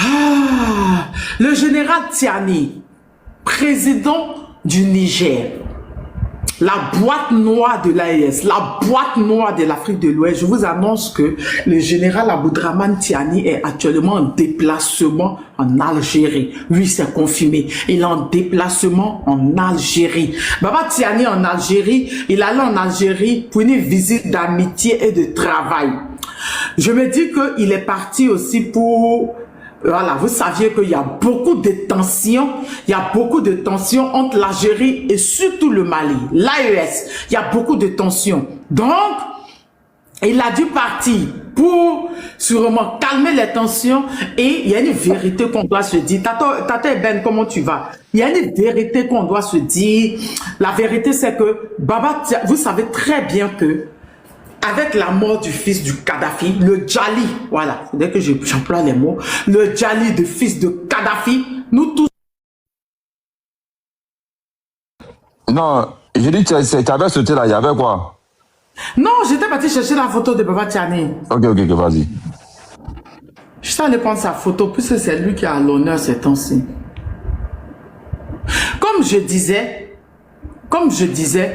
Ah, le général Tiani, président du Niger, la boîte noire de l'AES, la boîte noire de l'Afrique de l'Ouest, je vous annonce que le général Abdraman Tiani est actuellement en déplacement en Algérie. Oui, c'est confirmé. Il est en déplacement en Algérie. Baba Tiani en Algérie, il allait en Algérie pour une visite d'amitié et de travail. Je me dis qu'il est parti aussi pour... Voilà, vous saviez qu'il y a beaucoup de tensions, entre l'Algérie et surtout le Mali, l'AES, il y a beaucoup de tensions. Donc, il a dû partir pour sûrement calmer les tensions et il y a une vérité qu'on doit se dire. Tata Ben, comment tu vas? Il y a une vérité qu'on doit se dire. La vérité, c'est que Baba, vous savez très bien que avec la mort du fils du Kadhafi, le Djali, voilà, dès que j'emploie les mots, le Djali, de fils de Kadhafi, nous tous... Non, j'ai dit que tu avais sauté là, il y avait quoi? Non, j'étais parti chercher la photo de Baba Tiani. Ok, vas-y. Je suis allé prendre sa photo, puisque c'est lui qui a l'honneur ces temps-ci. Comme je disais,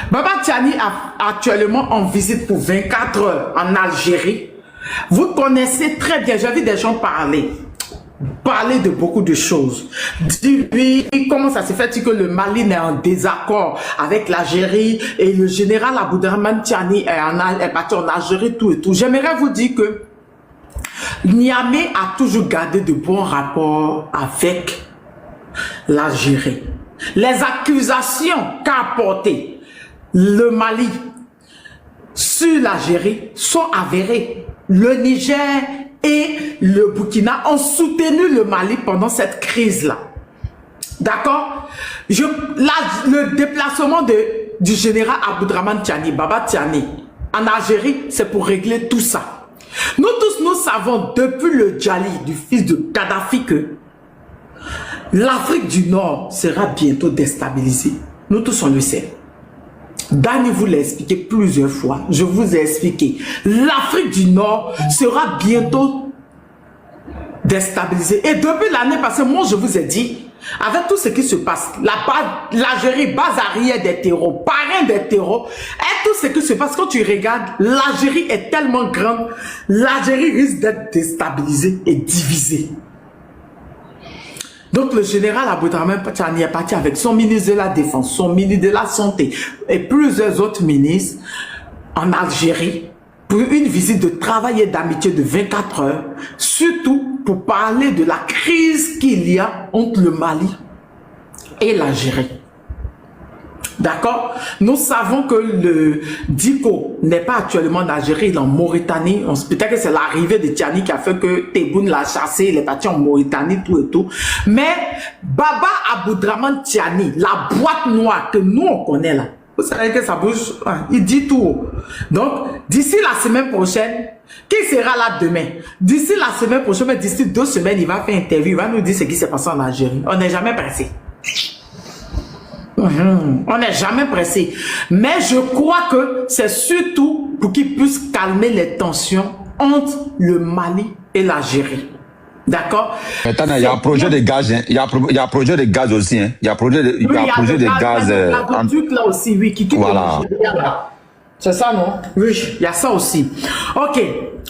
Baba Tiani est actuellement en visite pour 24 heures en Algérie. Vous connaissez très bien, j'ai vu des gens parler de beaucoup de choses. Oui, comment ça se fait que le Mali est en désaccord avec l'Algérie et le général Abdraman Tiani est parti en Algérie, tout et tout. J'aimerais vous dire que Niamey a toujours gardé de bons rapports avec l'Algérie. Les accusations qu'a apportées le Mali sur l'Algérie sont avérées. Le Niger et le Burkina ont soutenu le Mali pendant cette crise-là. D'accord? Le déplacement du général Abdraman Tiani, Baba Tiani, en Algérie, c'est pour régler tout ça. Nous tous, nous savons depuis le Djali, du fils de Kadhafi, que l'Afrique du Nord sera bientôt déstabilisée. Nous tous, on le sait. Dani vous l'a expliqué plusieurs fois. Je vous ai expliqué. L'Afrique du Nord sera bientôt déstabilisée. Et depuis l'année passée, moi, je vous ai dit, avec tout ce qui se passe, l'Algérie, base arrière des terreaux, parrain des terreaux, et tout ce qui se passe, quand tu regardes, l'Algérie est tellement grande, l'Algérie risque d'être déstabilisée et divisée. Donc le général Abdraman Tiani est parti avec son ministre de la Défense, son ministre de la Santé et plusieurs autres ministres en Algérie pour une visite de travail et d'amitié de 24 heures, surtout pour parler de la crise qu'il y a entre le Mali et l'Algérie. D'accord? Nous savons que le Diko n'est pas actuellement en Algérie, il est en Mauritanie. Peut-être que c'est l'arrivée de Tiani qui a fait que Tebboune l'a chassé, il est parti en Mauritanie, tout et tout. Mais Baba Abdraman Tiani, la boîte noire que nous on connaît là, vous savez que ça bouge, il dit tout. Donc, d'ici la semaine prochaine, qui sera là demain? D'ici la semaine prochaine, mais d'ici 2 semaines, il va faire une interview, il va nous dire ce qui s'est passé en Algérie. On n'est jamais pressé. On n'est jamais pressé. Mais je crois que c'est surtout pour qu'il puisse calmer les tensions entre le Mali et l'Algérie. D'accord? Maintenant, il y a un projet de gaz, hein. Il y a un projet de gaz aussi, hein. Il y a un projet de, projet de gaz. Là aussi, oui, qui voilà. C'est ça, non? Oui, il y a ça aussi. Ok,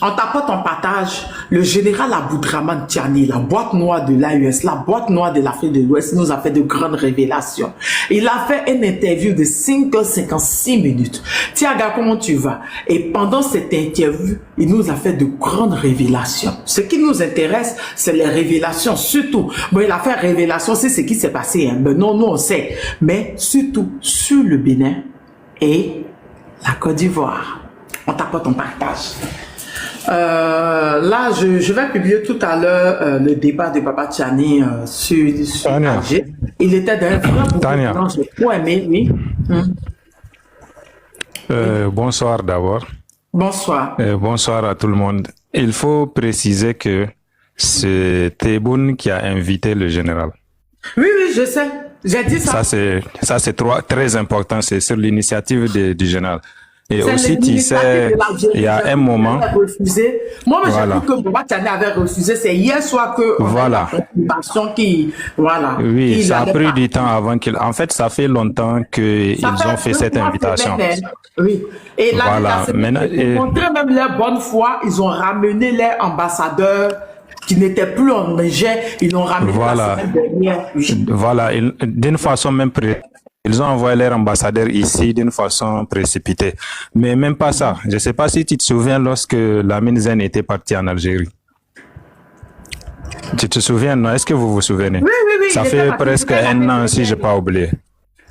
on tapote, on partage. Le général Abdraman Tiani, la boîte noire de l'AES, la boîte noire de l'Afrique de l'Ouest, nous a fait de grandes révélations. Il a fait une interview de 5h56 minutes. Tiaga, comment tu vas? Et pendant cette interview, il nous a fait de grandes révélations. Ce qui nous intéresse, c'est les révélations, surtout. Bon, il a fait révélation, c'est ce qui s'est passé. Hein. Ben non, nous on sait. Mais surtout sur le Bénin et la Côte d'Ivoire. On tapote, on partage. Là, je vais publier tout à l'heure le débat de Baba Tiani sur Alger. Il était d'un vrai bouquin, j'ai trop aimé, oui. Bonsoir d'abord. Bonsoir. Bonsoir à tout le monde. Il faut préciser que c'est Tebboune qui a invité le général. Oui, je sais. J'ai dit ça. Ça, c'est très important. C'est sur l'initiative du général. Et C'est aussi, tu l'initiative sais, de l'Algérie. il y a un moment. Refusé. Moi, Voilà. j'ai vu que Boba Tchani avait refusé. C'est hier soir que Voilà. la confirmation qui, voilà. Oui, qu'il ça a allait pris partir. du temps avant qu'ils... En fait, ça fait longtemps qu'ils Ça ont fait deux, cette trois invitation. semaines, hein. Oui. Et là, Voilà. Maintenant, pour montrer même leur bonne foi, ils ont ramené leur ambassadeur qui n'était plus en Niger. Ils l'ont ramené Voilà. la semaine dernière. Oui. Voilà, d'une façon même ils ont envoyé leur ambassadeur ici d'une façon précipitée. Mais même pas ça. Je ne sais pas si tu te souviens lorsque Lamine Zen était parti en Algérie. Tu te souviens, non? Est-ce que vous vous souvenez? Oui, oui, oui. Ça il était fait parti. presque un an si je n'ai pas oublié.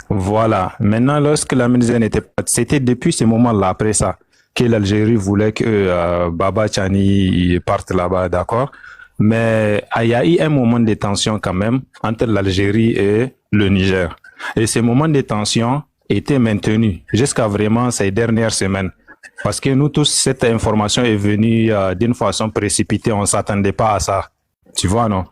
Voilà. Maintenant, lorsque Lamine Zen était parti, c'était depuis ce moment-là, après ça, que l'Algérie voulait que Baba Tchani parte là-bas, d'accord? Mais il y a eu un moment de tension quand même entre l'Algérie et le Niger. Et ce moment de tension était maintenu jusqu'à vraiment ces dernières semaines. Parce que nous tous, cette information est venue d'une façon précipitée, on ne s'attendait pas à ça. Tu vois, non?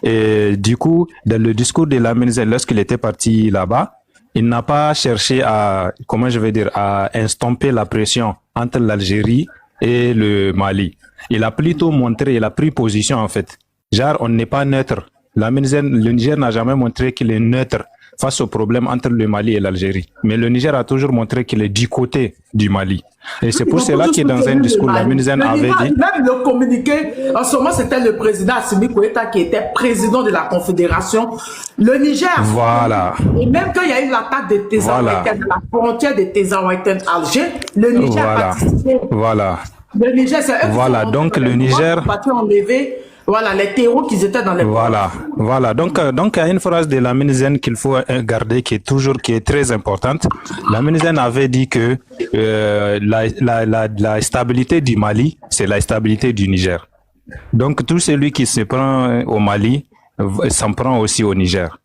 Et du coup, dans le discours de Lamine Zen, lorsqu'il était parti là-bas, il n'a pas cherché à, comment je vais dire, à estomper la pression entre l'Algérie et le Mali. Il a plutôt montré, il a pris position en fait. Genre, on n'est pas neutre. Lamine Zen, le Niger n'a jamais montré qu'il est neutre face au problème entre le Mali et l'Algérie. Mais le Niger a toujours montré qu'il est du côté du Mali. Et c'est pour cela que dans un discours, Lamine Zen avait dit... Même le communiqué, en ce moment, c'était le président Assimi Goïta qui était président de la Confédération. Le Niger... Voilà. Et même quand il y a eu l'attaque de Tezaouaïten, la frontière de Tezaouaïten-Alger, le Niger a participé. Voilà. Le Niger, c'est eux qui voilà. Donc le Niger... enlever, voilà, les terreaux qui étaient dans les... Voilà. Donc, il y a une phrase de Lamine Zen qu'il faut garder qui est très importante. Lamine Zen avait dit que la stabilité du Mali, c'est la stabilité du Niger. Donc, tout celui qui se prend au Mali s'en prend aussi au Niger.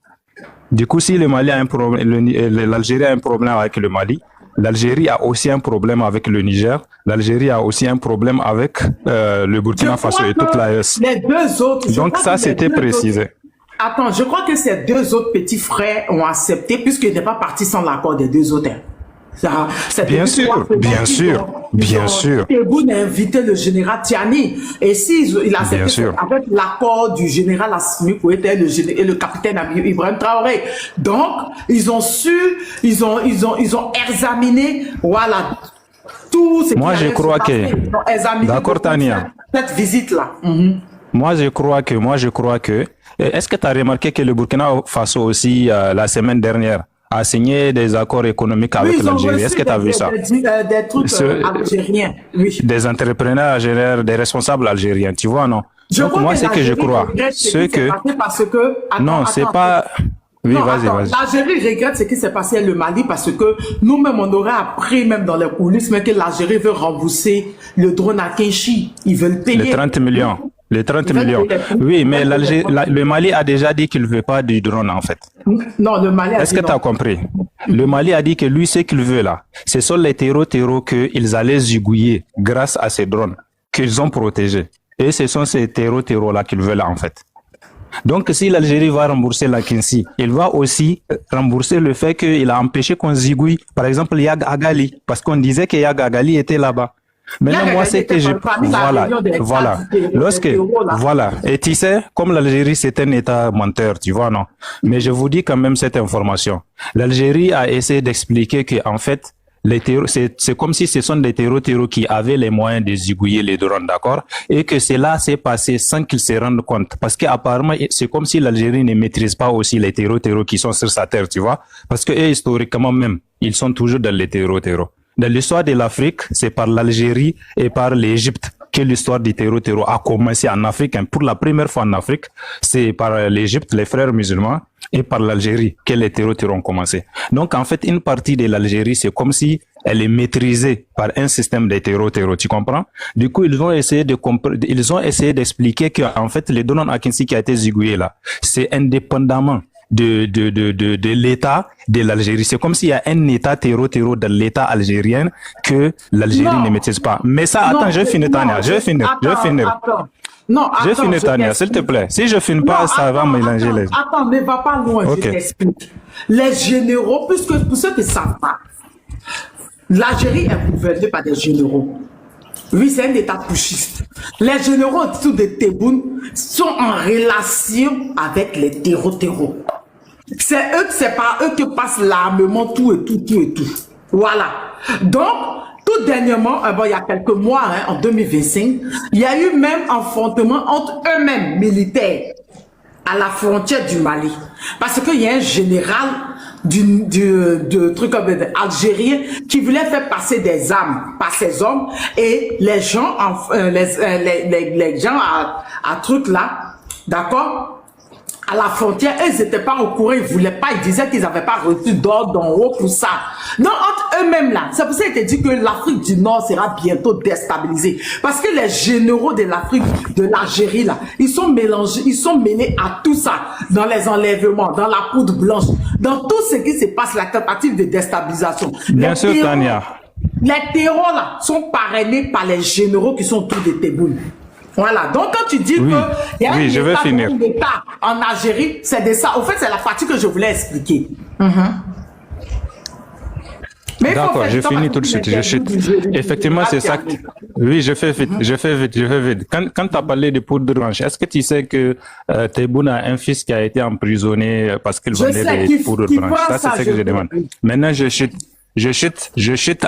Du coup, si le Mali a un problème, l'Algérie a un problème avec le Mali, l'Algérie a aussi un problème avec le Niger. L'Algérie a aussi un problème avec le Burkina Faso et toute l'AES. Les deux autres. Donc ça, c'était précisé. Attends, je crois que ces deux autres petits frères ont accepté puisqu'il n'est pas parti sans l'accord des deux autres. Bien sûr. Tebboune a invité le général Tiani. Et il a accepté avec l'accord du général Assimi Goïta et le capitaine Ibrahim Traoré. Donc, ils ont examiné, voilà, tout ce Moi, je crois que... D'accord, Tania. Cette visite-là. Moi, je crois que... Est-ce que tu as remarqué que le Burkina Faso aussi, la semaine dernière, a signé des accords économiques avec l'Algérie? Est-ce que tu as vu ça? Des trucs algériens, oui. Des entrepreneurs algériens, des responsables algériens, tu vois, non? Donc, moi, c'est que je crois. Non, c'est pas... Oui, vas-y. L'Algérie regrette ce qui s'est passé au Mali parce que nous-mêmes, on aurait appris même dans les coulisses, mais que l'Algérie veut rembourser le drone à Kenchi. Ils veulent payer. Les 30 millions. Les 30 millions. Oui, mais le Mali a déjà dit qu'il ne veut pas du drone, en fait. Non, le Mali a dit Est-ce que tu as compris? Le Mali a dit que lui, ce qu'il veut là, ce sont les terreaux qu'ils allaient zigouiller grâce à ces drones qu'ils ont protégés. Et ce sont ces terreaux-là qu'ils veulent là, en fait. Donc, si l'Algérie va rembourser la Kinsi, il va aussi rembourser le fait qu'il a empêché qu'on zigouille, par exemple, Yag Agali, parce qu'on disait que Yag Agali était là-bas. Maintenant, moi, c'est que voilà. Et tu sais, comme l'Algérie, c'est un État menteur, tu vois, non? Mais je vous dis quand même cette information. L'Algérie a essayé d'expliquer que, en fait, les terreaux, c'est comme si ce sont des terreaux qui avaient les moyens de zigouiller les drones, d'accord? Et que cela s'est passé sans qu'ils se rendent compte. Parce qu'apparemment, c'est comme si l'Algérie ne maîtrise pas aussi les terreaux qui sont sur sa terre, tu vois? Parce que eux, historiquement même, ils sont toujours dans les terreaux. Dans l'histoire de l'Afrique, c'est par l'Algérie et par l'Égypte que l'histoire du terreau a commencé en Afrique. Pour la première fois en Afrique, c'est par l'Égypte, les frères musulmans, et par l'Algérie que les terreaux ont commencé. Donc, en fait, une partie de l'Algérie, c'est comme si elle est maîtrisée par un système de terreau, tu comprends? Du coup, ils ont essayé d'expliquer que, en fait, les drones à Kinsi qui a été zigouillé là, c'est indépendamment de l'État de l'Algérie. C'est comme s'il y a un État terreau dans l'État algérien que l'Algérie ne maîtrise pas. Mais ça, attends, je vais finir, Tania. Je vais finir. Non, attends, je finis, Tania, s'il te plaît. Si je finis pas, ça va mélanger les... Attends, mais va pas loin, je t'explique. Les généraux, puisque pour ceux qui ne savent pas, L'Algérie est gouvernée par des généraux. Oui, c'est un État putschiste. Les généraux autour de Tebboune sont en relation avec les terreaux. C'est par eux que passe l'armement, tout et tout. Voilà. Donc, tout dernièrement, il y a quelques mois, en 2025, il y a eu même affrontement entre eux-mêmes militaires à la frontière du Mali. Parce qu'il y a un général algérien qui voulait faire passer des armes par ses hommes et les gens, les gens à truc là, d'accord, à la frontière, ils n'étaient pas au courant, ils ne voulaient pas, ils disaient qu'ils n'avaient pas reçu d'ordre d'en haut pour ça. Donc, entre eux-mêmes là, c'est pour ça qu'ils te disent que l'Afrique du Nord sera bientôt déstabilisée. Parce que les généraux de l'Afrique, de l'Algérie là, ils sont mélangés, ils sont mêlés à tout ça, dans les enlèvements, dans la poudre blanche, dans tout ce qui se passe, la tentative de déstabilisation. Bien sûr, Tania. Les terrors là sont parrainés par les généraux qui sont autour de Tebboune. Voilà, donc quand tu dis que il y a un État en Algérie, c'est de ça. Au fait, c'est la partie que je voulais expliquer. D'accord, je finis tout de suite. Effectivement, c'est ça. Oui, je fais vite. Quand tu as parlé de poudre blanche, est-ce que tu sais que Tebboune a un fils qui a été emprisonné parce qu'il vendait des poudres blanches? Ça, c'est ce que je demande. Maintenant, je chute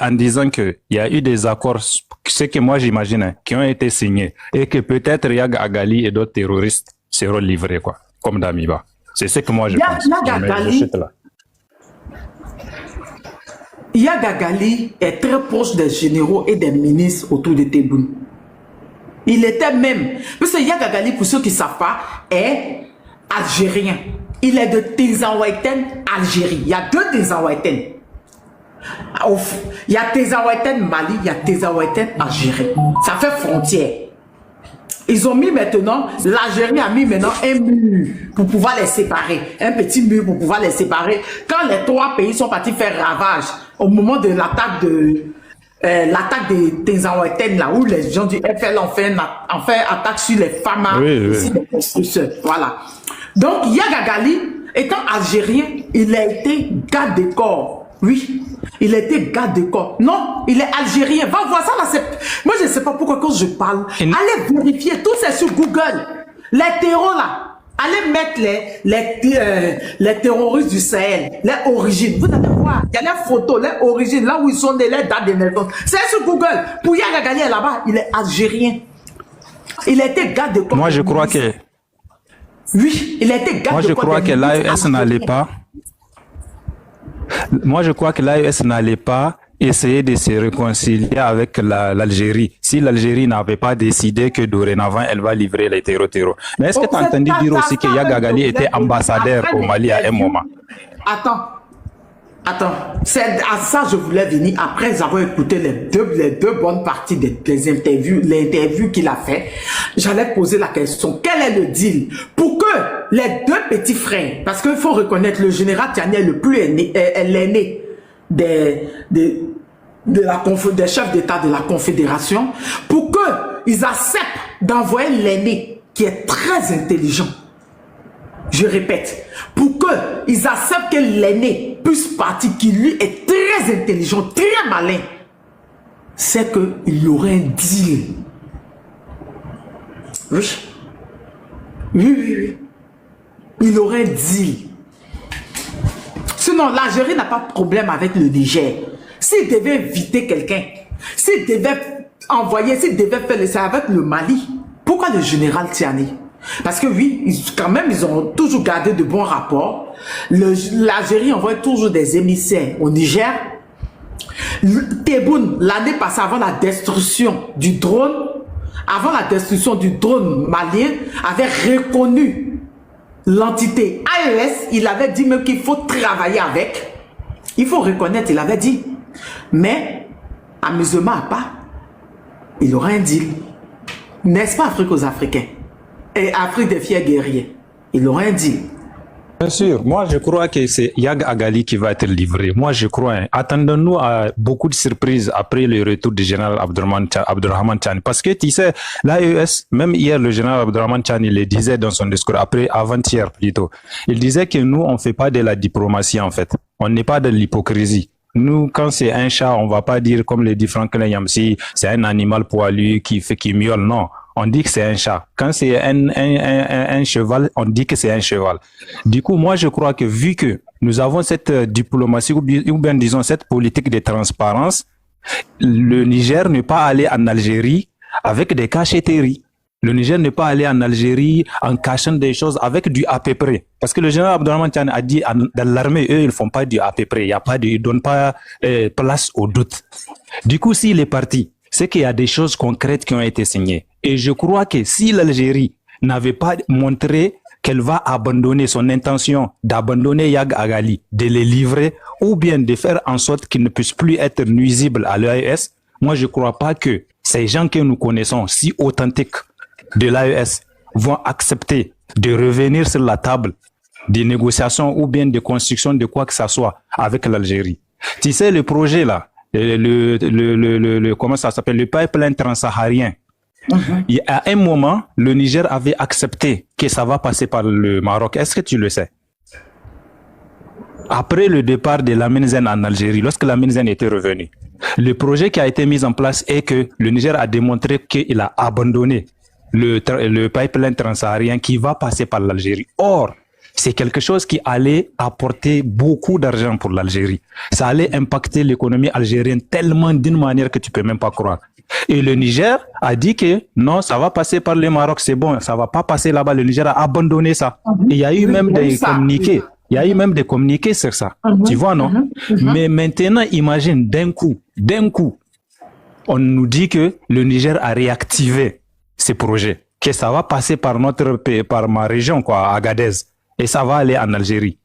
en disant que il y a eu des accords, ce que moi j'imagine, qui ont été signés et que peut-être Yag Agali et d'autres terroristes seront livrés, quoi, comme Damiba. C'est ce que moi je pense. Yag Agali est très proche des généraux et des ministres autour de Tebboune. Il était même, parce que Yag Agali, pour ceux qui ne savent pas, est algérien. Il est de Tinzaouaten, Algérie. Il y a deux Tinzaouaten. Il y a Tinzaouaten Mali, il y a Tinzaouaten Algérie. Ça fait frontière. Ils ont mis maintenant, l'Algérie a mis maintenant un mur pour pouvoir les séparer. Un petit mur pour pouvoir les séparer. Quand les trois pays sont partis faire ravage, au moment de l'attaque des Tinzaouaten, là où les gens du FL ont fait attaque sur les femmes, ici, les constructeurs. Voilà. Donc, Yag Agali, étant algérien, il a été garde des corps. Oui, il était garde de corps. Non, il est algérien. Va voir ça là. Moi, je ne sais pas pourquoi quand je parle. Allez vérifier. Tout c'est sur Google. Les terroristes là. Allez mettre les terroristes du Sahel. Les origines. Vous allez voir. Il y a les photos, les origines. Là où ils sont nés, les dates de naissance. C'est sur Google. Pour Yag Agali là-bas, il est algérien. Il était garde de corps. Moi, je crois que... Oui, il était garde de corps. Moi, je crois que l'AES n'allait pas... Moi, je crois que l'AES n'allait pas essayer de se réconcilier avec l'Algérie si l'Algérie n'avait pas décidé que dorénavant, elle va livrer les terreaux. Mais est-ce que tu as entendu dire aussi que Yag Agali était ambassadeur au Mali à un moment? Attends, c'est à ça que je voulais venir après avoir écouté les deux bonnes parties des interviews qu'il a fait. J'allais poser la question, quel est le deal pour que les deux petits frères, parce qu'il faut reconnaître le général Tiani est l'aîné des chefs d'État de la Confédération, pour qu'ils acceptent d'envoyer l'aîné qui est très intelligent. Je répète, pour qu'ils acceptent que l'aîné puisse partir, qui lui est très intelligent, très malin, c'est qu'il y aurait un deal. Oui. Il y aurait un deal. Sinon, l'Algérie n'a pas de problème avec le Niger. S'il devait inviter quelqu'un, s'il devait envoyer, s'il devait faire ça avec le Mali, pourquoi le général Tiani? Parce que oui, quand même, ils ont toujours gardé de bons rapports. L'Algérie envoie toujours des émissaires au Niger. Tebboune, l'année passée, avant la destruction du drone malien, avait reconnu l'entité AES. Il avait dit même qu'il faut travailler avec. Il faut reconnaître, il avait dit. Mais, amusement à part, il aura un deal. N'est-ce pas, Afrique aux Africains? Et Afrique des fiers guerriers. Il aura un deal. Bien sûr, moi je crois que c'est Yag Agali qui va être livré. Moi je crois. Attendons-nous à beaucoup de surprises après le retour du général Abdourahmane Tiani. Parce que tu sais, l'AES, même hier le général Abdourahmane Tiani le disait dans son discours, avant-hier plutôt. Il disait que nous on fait pas de la diplomatie en fait. On n'est pas de l'hypocrisie. Nous, quand c'est un chat, on va pas dire comme le dit Franklin Yamsi, c'est un animal poilu qui miaule. Non, on dit que c'est un chat. Quand c'est un cheval, on dit que c'est un cheval. Du coup, moi, je crois que vu que nous avons cette diplomatie ou bien disons cette politique de transparence, le Niger n'est pas allé en Algérie avec des cachetteries. Le Niger n'est pas allé en Algérie en cachant des choses avec du à peu près. Parce que le général Abdourahmane Tiani a dit dans l'armée, eux, ils font pas du à peu près. Ils donnent pas place au doute. Du coup, s'il est parti, c'est qu'il y a des choses concrètes qui ont été signées. Et je crois que si l'Algérie n'avait pas montré qu'elle va abandonner son intention d'abandonner Yag Agali, de les livrer, ou bien de faire en sorte qu'ils ne puissent plus être nuisibles à l'AES, moi, je crois pas que ces gens que nous connaissons, si authentiques, de l'AES vont accepter de revenir sur la table des négociations ou bien de construction de quoi que ce soit avec l'Algérie. Tu sais, le projet là, comment ça s'appelle, le pipeline transsaharien. À un moment, le Niger avait accepté que ça va passer par le Maroc. Est-ce que tu le sais? Après le départ de Lamine Zen en Algérie, lorsque Lamine Zen était revenu, le projet qui a été mis en place est que le Niger a démontré qu'il a abandonné le pipeline transsaharien qui va passer par l'Algérie. Or, c'est quelque chose qui allait apporter beaucoup d'argent pour l'Algérie. Ça allait impacter l'économie algérienne tellement d'une manière que tu peux même pas croire. Et le Niger a dit que non, ça va passer par le Maroc, c'est bon, ça va pas passer là-bas. Le Niger a abandonné ça. Et il y a eu même des communiqués. Il y a eu même des communiqués sur ça. Tu vois, non? Mais maintenant, imagine, d'un coup, on nous dit que le Niger a réactivé ces projets, que ça va passer par notre pays, par ma région, quoi, Agadez, et ça va aller en Algérie.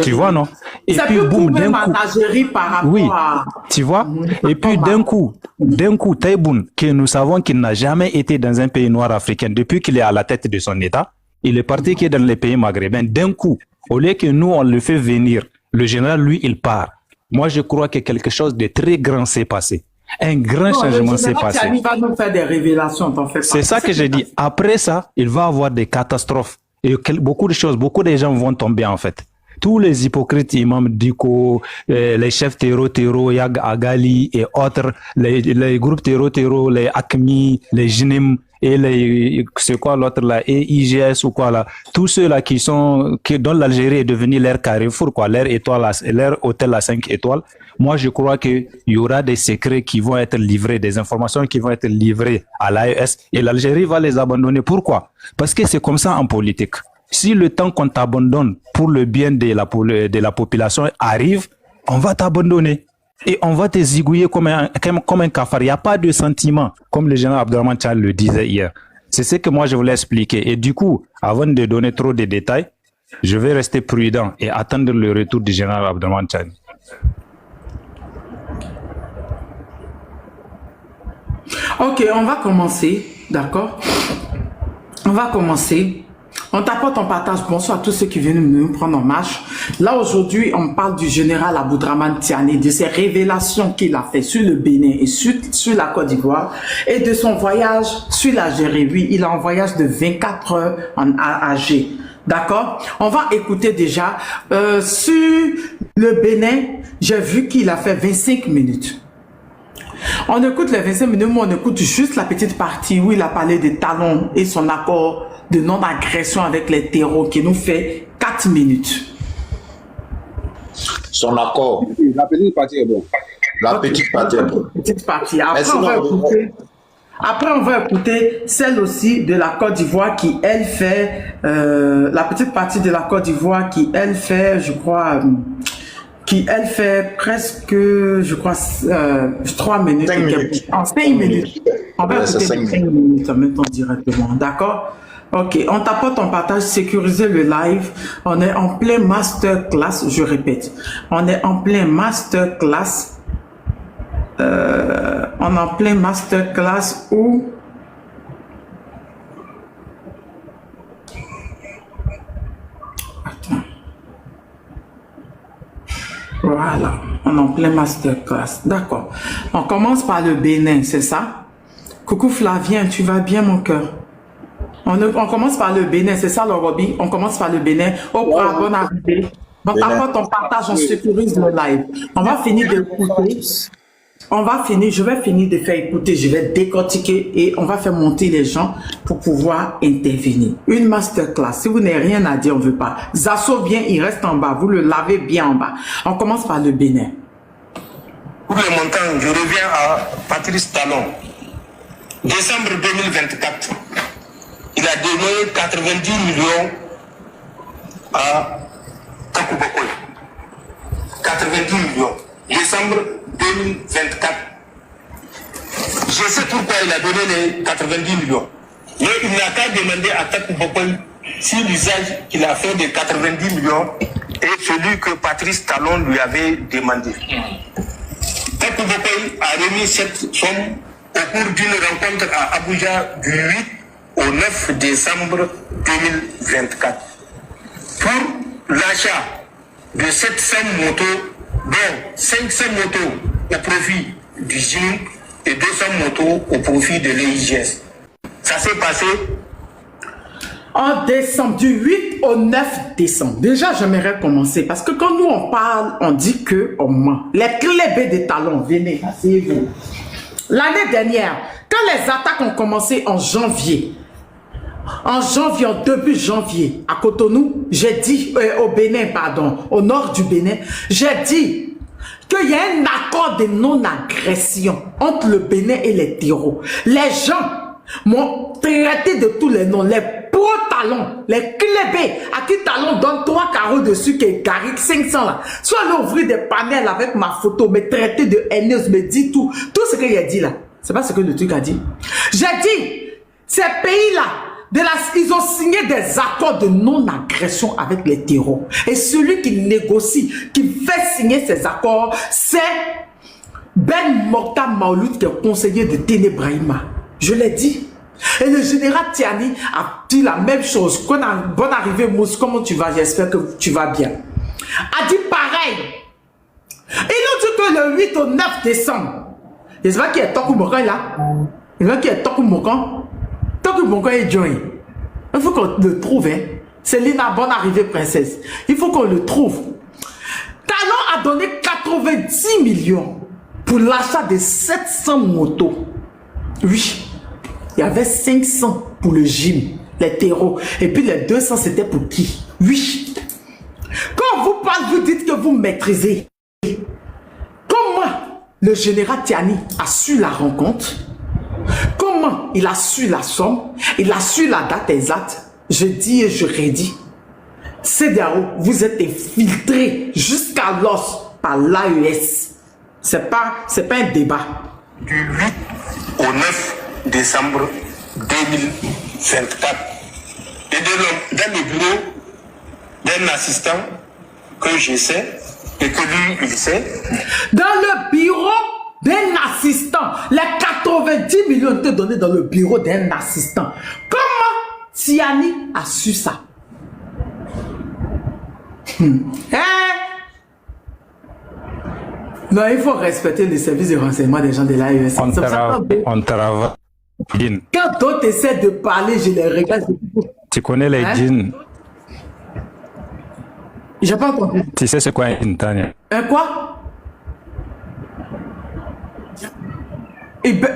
Tu vois, non? Et ça puis, peut boum, d'un en coup. Algérie par rapport Oui, à... tu vois? Et puis, d'un coup, Taïboun, que nous savons qu'il n'a jamais été dans un pays noir africain depuis qu'il est à la tête de son État, il est parti qui est dans les pays maghrébins. D'un coup, au lieu que nous, on le fait venir, le général, lui, il part. Moi, je crois que quelque chose de très grand s'est passé. Un grand changement s'est passé. Il va nous faire des révélations, t'en fais pas. C'est ça que j'ai dit. Après ça, il va y avoir des catastrophes. Et beaucoup de choses, beaucoup de gens vont tomber en fait. Tous les hypocrites, imams Diko, les chefs terreau, Yag Agali et autres, les groupes terreau, les Akmi, les Jnim, et les, c'est quoi l'autre là, et IGS ou quoi là, tous ceux là dont l'Algérie est devenue leur carrefour, quoi, leur étoile, leur hôtel à 5 étoiles. Moi, je crois qu'il y aura des secrets qui vont être livrés, des informations qui vont être livrées à l'AES et l'Algérie va les abandonner. Pourquoi? Parce que c'est comme ça en politique. Si le temps qu'on t'abandonne pour le bien de la population arrive, on va t'abandonner. Et on va te zigouiller comme un cafard. Il n'y a pas de sentiment, comme le général Abdourahmane Tiani le disait hier. C'est ce que moi je voulais expliquer. Et du coup, avant de donner trop de détails, je vais rester prudent et attendre le retour du général Abdourahmane Tiani. Ok, on va commencer, d'accord? On va commencer. On t'apporte en partage. Bonsoir à tous ceux qui viennent nous prendre en marche. Là, aujourd'hui, on parle du général Abdourahmane Tiani, de ses révélations qu'il a fait sur le Bénin et sur la Côte d'Ivoire et de son voyage sur l'Algérie. Oui, il est en voyage de 24 heures en AG. D'accord? On va écouter déjà. Sur le Bénin, j'ai vu qu'il a fait 25 minutes. On écoute les 25 minutes, mais on écoute juste la petite partie où il a parlé des talons et son accord de non-agression avec les terreaux qui nous fait 4 minutes. Son accord. La petite partie est bonne. La petite partie est bonne. Petite partie. Après, on va écouter celle aussi de la Côte d'Ivoire qui, elle, fait... la petite partie de la Côte d'Ivoire qui, elle, fait, je crois... qui, elle, fait presque, je crois, 3 minutes. 5 minutes. En 5 minutes. On va écouter 5 minutes en même temps directement. D'accord? Ok, on t'apporte en partage, sécuriser le live. On est en plein masterclass, je répète. On est en plein masterclass. On est en plein masterclass où... Attends. Voilà, on est en plein masterclass. D'accord. On commence par le Bénin, c'est ça? Coucou Flavien, tu vas bien mon cœur? On commence par le Bénin, c'est ça le Roby? On commence par le Bénin. Bonne arrivée. Donc, après ton partage, on sécurise le live. On va finir d'écouter. Je vais finir de faire écouter, je vais décortiquer et on va faire monter les gens pour pouvoir intervenir. Une masterclass. Si vous n'avez rien à dire, on ne veut pas. Zasso vient, il reste en bas. Vous le lavez bien en bas. On commence par le Bénin. Pour le montant, je reviens à Patrice Talon. Décembre 2024, il a donné 90 millions à Takubokoy. 90 millions. Décembre 2024. Je sais pourquoi il a donné les 90 millions. Mais il n'a qu'à demander à Takubokoy si l'usage qu'il a fait des 90 millions est celui que Patrice Talon lui avait demandé. Takubokoy a remis cette somme au cours d'une rencontre à Abuja du 8 au 9 décembre 2024. Pour l'achat de 700 motos, dont 500 motos au profit du GIM et 200 motos au profit de l'EIGS. Ça s'est passé en décembre, du 8 au 9 décembre. Déjà, j'aimerais commencer parce que quand nous on parle, on dit que on ment. Les clés des talons, venez, asseyez-vous. L'année dernière, quand les attaques ont commencé en janvier, en début janvier, à Cotonou, j'ai dit, au Bénin, pardon, au nord du Bénin, j'ai dit qu'il y a un accord de non-agression entre le Bénin et les terreaux. Les gens m'ont traité de tous les noms, les pro-talons, les clébés, à qui talon donne 3 carreaux dessus, qui est carré 500 là. Soit aller ouvrir des panels avec ma photo, me traiter de haineuse, me dit tout ce qu'il a dit là. C'est pas ce que le truc a dit. J'ai dit, ces pays-là, ils ont signé des accords de non-agression avec les terreaux. Et celui qui négocie, qui fait signer ces accords, c'est Ben Mokhtar Maouloud, qui est conseiller de Ténébrahima. Je l'ai dit. Et le général Tiani a dit la même chose. Bonne arrivée, Mousse. Comment tu vas? J'espère que tu vas bien. A dit pareil. Ils ont dit que le 8 au 9 décembre, j'espère qu'il y a Tokou Mokan là. J'espère qu'il y a Tokou Mokan. Tokou Mokan est joint. Il faut qu'on le trouve. Hein. C'est Lina, bonne arrivée, princesse. Il faut qu'on le trouve. Talon a donné 90 millions pour l'achat de 700 motos. Oui. Il y avait 500 pour le gym, les terreaux. Et puis les 200, c'était pour qui? Oui. Quand vous parlez, vous dites que vous maîtrisez. Comment le général Tiani a su la rencontre? Comment il a su la somme? Il a su la date exacte? Je dis et je redis. CEDEAO, vous êtes infiltré jusqu'à l'os par l'AES. C'est pas un débat. Du 8 au 9 décembre 2024. Et dans le bureau d'un assistant que je sais et que lui, il sait. Dans le bureau d'un assistant, les 90 millions étaient donnés dans le bureau d'un assistant. Comment Tiani a su ça? Non, il faut respecter les services de renseignement des gens de l'AES. On travaille. Quand d'autres essaient de parler, je les regarde. Tu connais les djinns? J'ai pas entendu. Tu sais c'est quoi un djinn, Tania? Un quoi?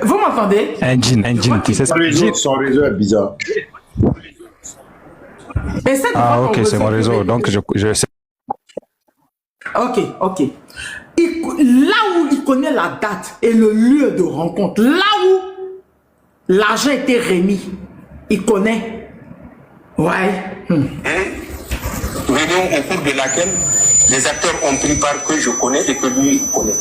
Vous m'entendez? Un djinn, tu sais ce que c'est? Son réseau est bizarre. Ah ok, c'est mon réseau, donc je sais. Ok. Là où il connaît la date et le lieu de rencontre, là où l'argent était remis, il connaît. Ouais. Et réunion au cours de laquelle les acteurs ont pris part que je connais et que lui connaît.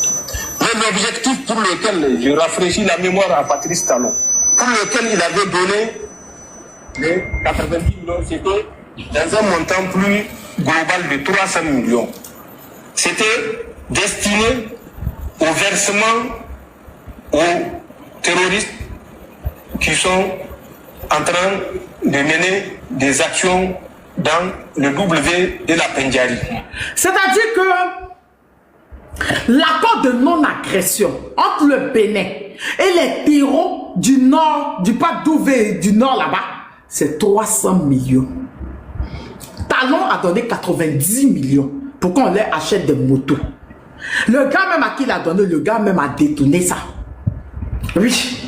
Mais l'objectif pour lequel je rafraîchis la mémoire à Patrice Talon, pour lequel il avait donné les 90 millions, c'était dans un montant plus global de 300 millions. C'était destiné au versement aux terroristes qui sont en train de mener des actions dans le W de la Pendjari. C'est-à-dire que l'accord de non-agression entre le Bénin et les terreaux du nord, du parc d'Ouvé du nord là-bas, c'est 300 millions. Talon a donné 90 millions. pour qu'on leur achète des motos. Le gars même à qui il a donné, le gars même a détourné ça. Oui.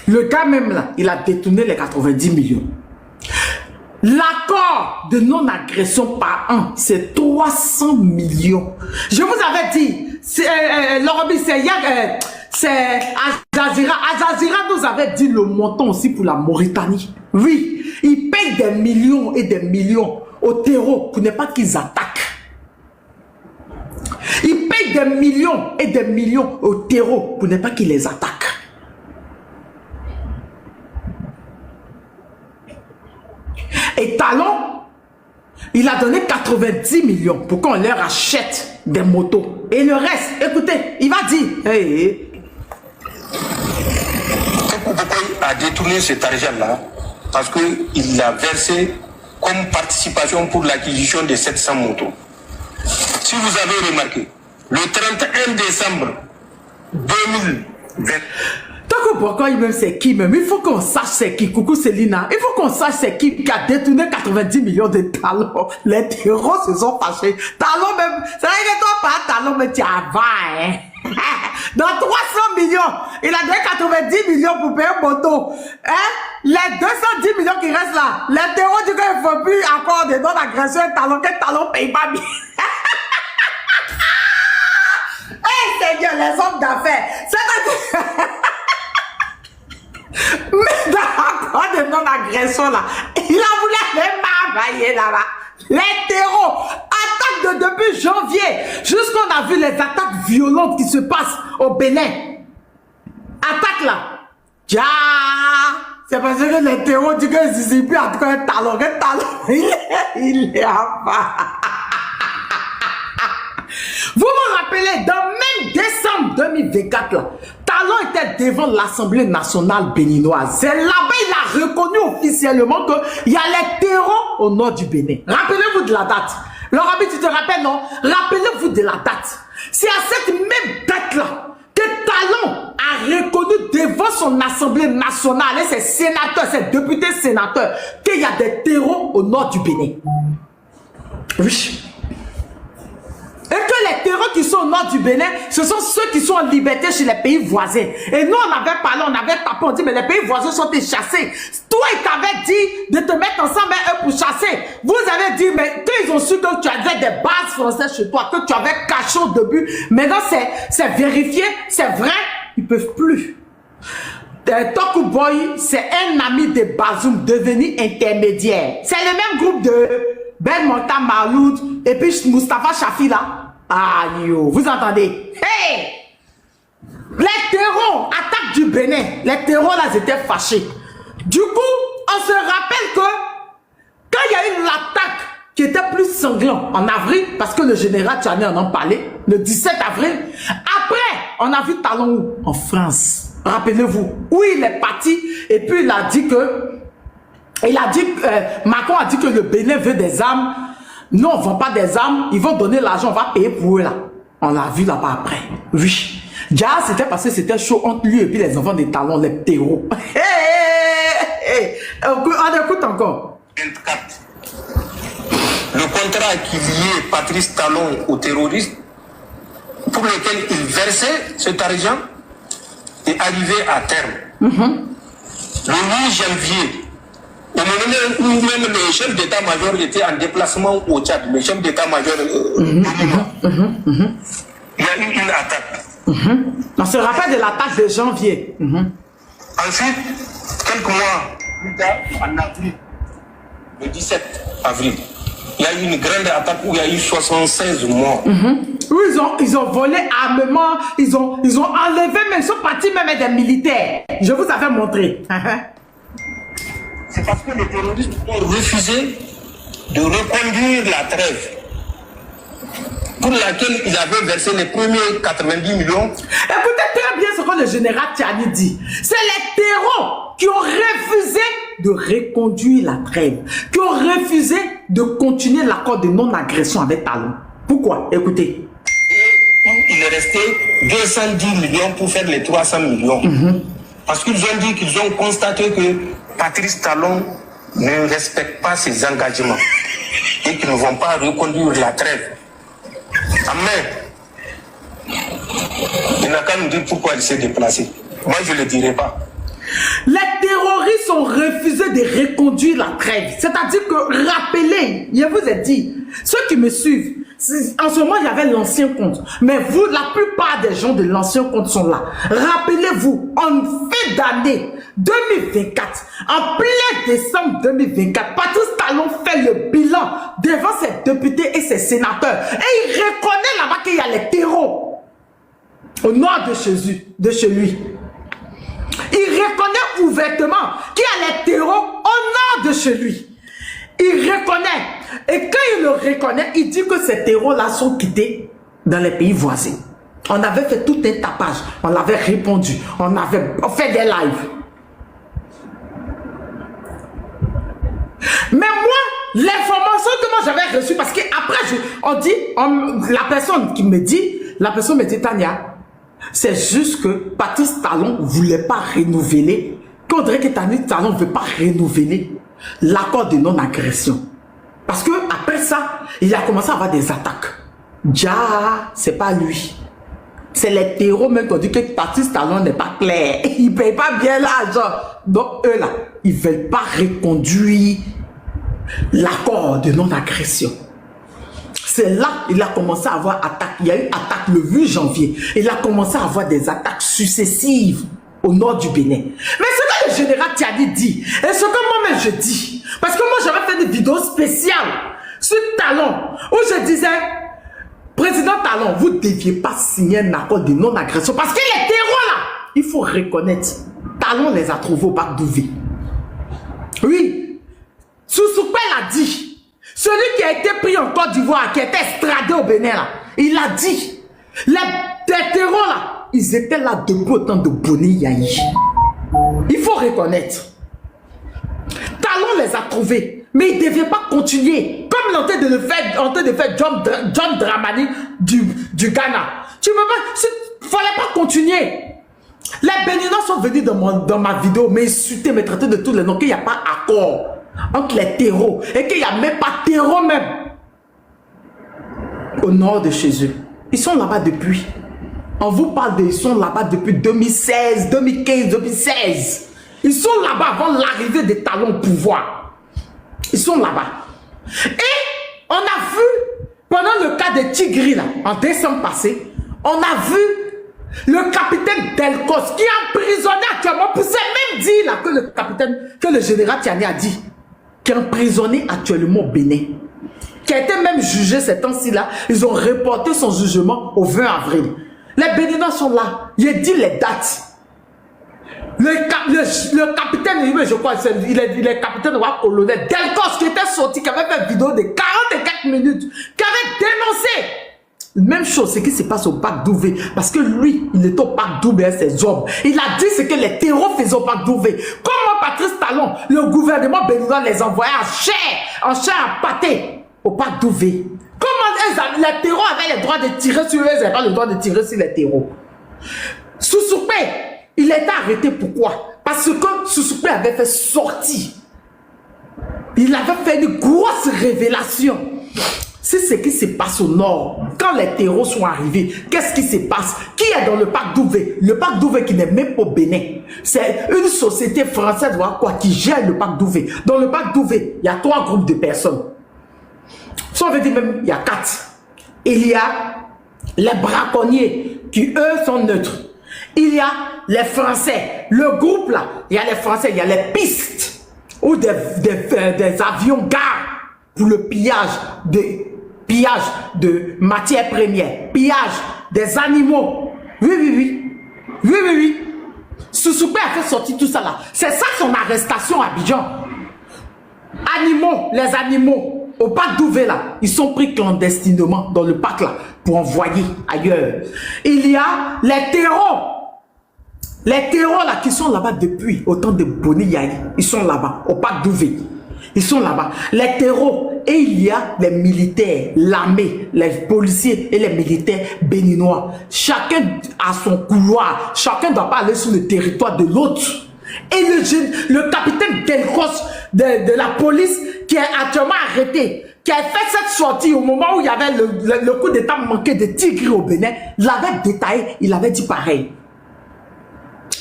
Le gars même là, il a détourné les 90 millions. L'accord de non-agression par an, c'est 300 millions. Je vous avais dit, c'est Al Jazeera. Al Jazeera nous avait dit le montant aussi pour la Mauritanie. Oui, ils payent des millions et des millions au terreau pour ne pas qu'ils attaquent. Ils payent des millions et des millions au terreau pour ne pas qu'ils les attaquent. Et Talon, il a donné 90 millions pour qu'on leur achète des motos. Et le reste, écoutez, il va dire, hey. Pourquoi il a détourné cet argent-là? Parce qu'il l'a versé comme participation pour l'acquisition de 700 motos. Si vous avez remarqué, le 31 décembre 2020, pourquoi il même c'est qui même? Il faut qu'on sache c'est qui. Coucou Célina. Il faut qu'on sache c'est qui a détourné 90 millions de Talon. Les terreaux se sont fâchés. Talon même, ça veut dire que toi pas Talon, mais tu as 20. Hein? Dans 300 millions, il a donné 90 millions pour payer un moto. Hein? Les 210 millions qui restent là, les terreaux disent qu'il ne faut plus encore de non-agression Talon, que Talon paye pas bien. Hey Seigneur, les hommes d'affaires. Mais dans l'accord de non-agression là, il a voulu aller m'envahir là-bas. Les terreaux attaquent depuis janvier jusqu'on a vu les attaques violentes qui se passent au Bénin. Attaque là. Ja, c'est parce que les terreaux disent que c'est plus en tout cas un talon, il est en bas. Vous vous rappelez, dans même décembre 2024 là, Talon était devant l'Assemblée nationale béninoise. C'est là-bas il a reconnu officiellement qu'il y a les terreaux au nord du Bénin. Rappelez-vous de la date. Laurent, tu te rappelles, non? Rappelez-vous de la date. C'est à cette même date-là que Talon a reconnu devant son Assemblée nationale et ses sénateurs, ses députés sénateurs, qu'il y a des terreaux au nord du Bénin. Oui. Et que les terreaux qui sont au nord du Bénin, ce sont ceux qui sont en liberté chez les pays voisins. Et nous, on avait parlé, on avait tapé, on dit, mais les pays voisins sont chassés. Toi, ils t'avaient dit de te mettre ensemble avec eux pour chasser. Vous avez dit, mais quand ils ont su que tu avais des bases françaises chez toi, que tu avais caché au début, maintenant c'est vérifié, c'est vrai, ils ne peuvent plus. Toku Boy, c'est un ami de Bazoum devenu intermédiaire. C'est le même groupe de Ben Monta Maloud et puis Mustafa Chafi là. Ah yo, vous entendez? Hey! Les terreaux, attaque du Bénin. Les terreaux là, ils étaient fâchés. Du coup, on se rappelle que quand il y a eu l'attaque qui était plus sanglante en avril, parce que le général Tchani en a parlé, le 17 avril, après, on a vu Talon en France. Rappelez-vous, où il est parti et puis il a dit que Macron a dit que le Bénin veut des armes. Nous, on ne vend pas des armes. Ils vont donner l'argent, on va payer pour eux là. On l'a vu là-bas après. Oui. Déjà, c'était parce que c'était chaud entre lui et puis les enfants des Talons, les terreaux. On écoute encore. 24. Le contrat qui liait Patrice Talon aux terroristes, pour lequel il versait cet argent, est arrivé à terme. Le 8 janvier, au moment où même le chef d'état-major était en déplacement au Tchad, le chef d'état-major il y a eu une attaque. On se rappelle de l'attaque de janvier. Ensuite, quelques mois plus tard, en avril, le 17 avril, il y a eu une grande attaque où il y a eu 76 morts. Où ils ont volé armement, ils ont enlevé, mais ils sont partis même des militaires. Je vous avais montré. C'est parce que les terroristes ont refusé de reconduire la trêve pour laquelle ils avaient versé les premiers 90 millions. Écoutez très bien ce que le général Tchani dit. C'est les terreaux qui ont refusé de reconduire la trêve, qui ont refusé de continuer l'accord de non-agression avec Talon. Pourquoi? Écoutez. Et il est resté 210 millions pour faire les 300 millions. Parce qu'ils ont dit qu'ils ont constaté que Patrice Talon ne respecte pas ses engagements. et qu'ils ne vont pas reconduire la trêve. Amen. Il n'a qu'à nous dire pourquoi il s'est déplacé. Moi, je ne le dirai pas. Les terroristes ont refusé de reconduire la trêve. C'est-à-dire que, rappelez, je vous ai dit, ceux qui me suivent, en ce moment, il y avait l'ancien compte. Mais vous, la plupart des gens de l'ancien compte sont là. Rappelez-vous, en fin d'année 2024, en plein décembre 2024, Patrice Talon fait le bilan devant ses députés et ses sénateurs. Et il reconnaît là-bas qu'il y a les terreaux au nord de chez lui. Il reconnaît ouvertement qu'il y a les terreaux au nord de chez lui. Il reconnaît. Et quand il le reconnaît, il dit que ces terreaux-là sont quittés dans les pays voisins. On avait fait tout un tapage. On avait répondu. On avait fait des lives. Mais moi, l'information que moi j'avais reçue, parce qu'après, la personne me dit, Tania, c'est juste que Patrice Talon ne voulait pas renouveler, qu'on dirait que Patrice Talon ne veut pas renouveler l'accord de non-agression. Parce que après ça, il a commencé à avoir des attaques. C'est pas lui. C'est les terreaux même qui ont dit que Patrice Talon n'est pas clair. Il ne paye pas bien l'argent. Donc eux là, ils ne veulent pas reconduire l'accord de non-agression. C'est là qu'il a commencé à avoir attaque. Il y a eu attaque le 8 janvier. Il a commencé à avoir des attaques successives au nord du Bénin. Mais ce que le général Tiani dit, et ce que moi-même je dis, parce que moi j'avais fait des vidéos spéciales sur Talon, où je disais, Président Talon, vous ne deviez pas signer un accord de non-agression, parce que les terreaux là, il faut reconnaître, Talon les a trouvés au Bac Douvé. Oui, Sousoupé l'a dit. Celui qui a été pris en Côte d'Ivoire, qui a été extradé au Bénin, là, il a dit, les terreaux là, ils étaient là depuis au temps de Boni Yahi. Il faut reconnaître. Talon les a trouvés, mais ils ne devaient pas continuer. Comme l'ont en train de faire John Dramani du Ghana. Tu ne peux pas, il ne fallait pas continuer. Les Béninois sont venus dans ma vidéo m'insulter, me traiter de tous les noms, qu'il n'y a pas accord entre les terreaux et qu'il n'y a même pas terreau même au nord de chez eux. Ils sont là-bas depuis. On vous parle ils sont là-bas depuis 2016, 2015, 2016. Ils sont là-bas avant l'arrivée des Talons au pouvoir. Ils sont là-bas. Et on a vu, pendant le cas de Tigri, là, en décembre passé, on a vu le capitaine Delcos qui est emprisonné actuellement, pour c'est même dit là que le général Tiani a dit, qui est emprisonné actuellement au Bénin, qui a été même jugé ces temps-ci là. Ils ont reporté son jugement au 20 avril. Les Béninois sont là. Il dit les dates. Le capitaine, je crois, il est capitaine de la colonel Delcos qui était sorti, qui avait fait une vidéo de 44 minutes, qui avait dénoncé. Même chose, ce qui se passe au Bac Douvé. Parce que lui, il est au Bac Douvé avec ses hommes. Il a dit ce que les terreaux faisaient au Bac Douvé. Comment Patrice Talon, le gouvernement béninois les envoyait en chair à pâté au Bac Douvé. Comment les terreaux avaient le droit de tirer sur eux, ils n'avaient pas le droit de tirer sur les terreaux. Sousoupé, il a été arrêté. Pourquoi? Parce que Sousoupé avait fait sortir. Il avait fait une grosse révélation. C'est ce qui se passe au nord. Quand les terreaux sont arrivés, qu'est-ce qui se passe? Qui est dans le Bac Douvé? Le Bac Douvé qui n'est même pas au Bénin. C'est une société française qui gère le Bac Douvé. Dans le Bac Douvé, il y a 3 groupes de personnes. Si on veut dire même, il y a 4. Il y a les braconniers qui, eux, sont neutres. Il y a les Français. Le groupe là, il y a les Français, il y a les pistes ou des avions gares pour le pillage de matières premières, pillage des animaux. Oui. Sousoupé a fait sortir tout ça là. C'est ça son arrestation à Abidjan. Les animaux. Au Bac Douvé là, ils sont pris clandestinement dans le parc là pour envoyer ailleurs. Il y a les terreaux. Les terreaux là qui sont là-bas depuis au temps de Boni Yahi. Ils sont là-bas, au Bac Douvé. Ils sont là-bas. Les terreaux. Et il y a les militaires, l'armée, les policiers et les militaires béninois. Chacun a son couloir. Chacun ne doit pas aller sur le territoire de l'autre. Et le capitaine Delcos de la police qui est actuellement arrêté, qui a fait cette sortie au moment où il y avait le coup d'état manqué de Tigre au Bénin, l'avait détaillé, il avait dit pareil.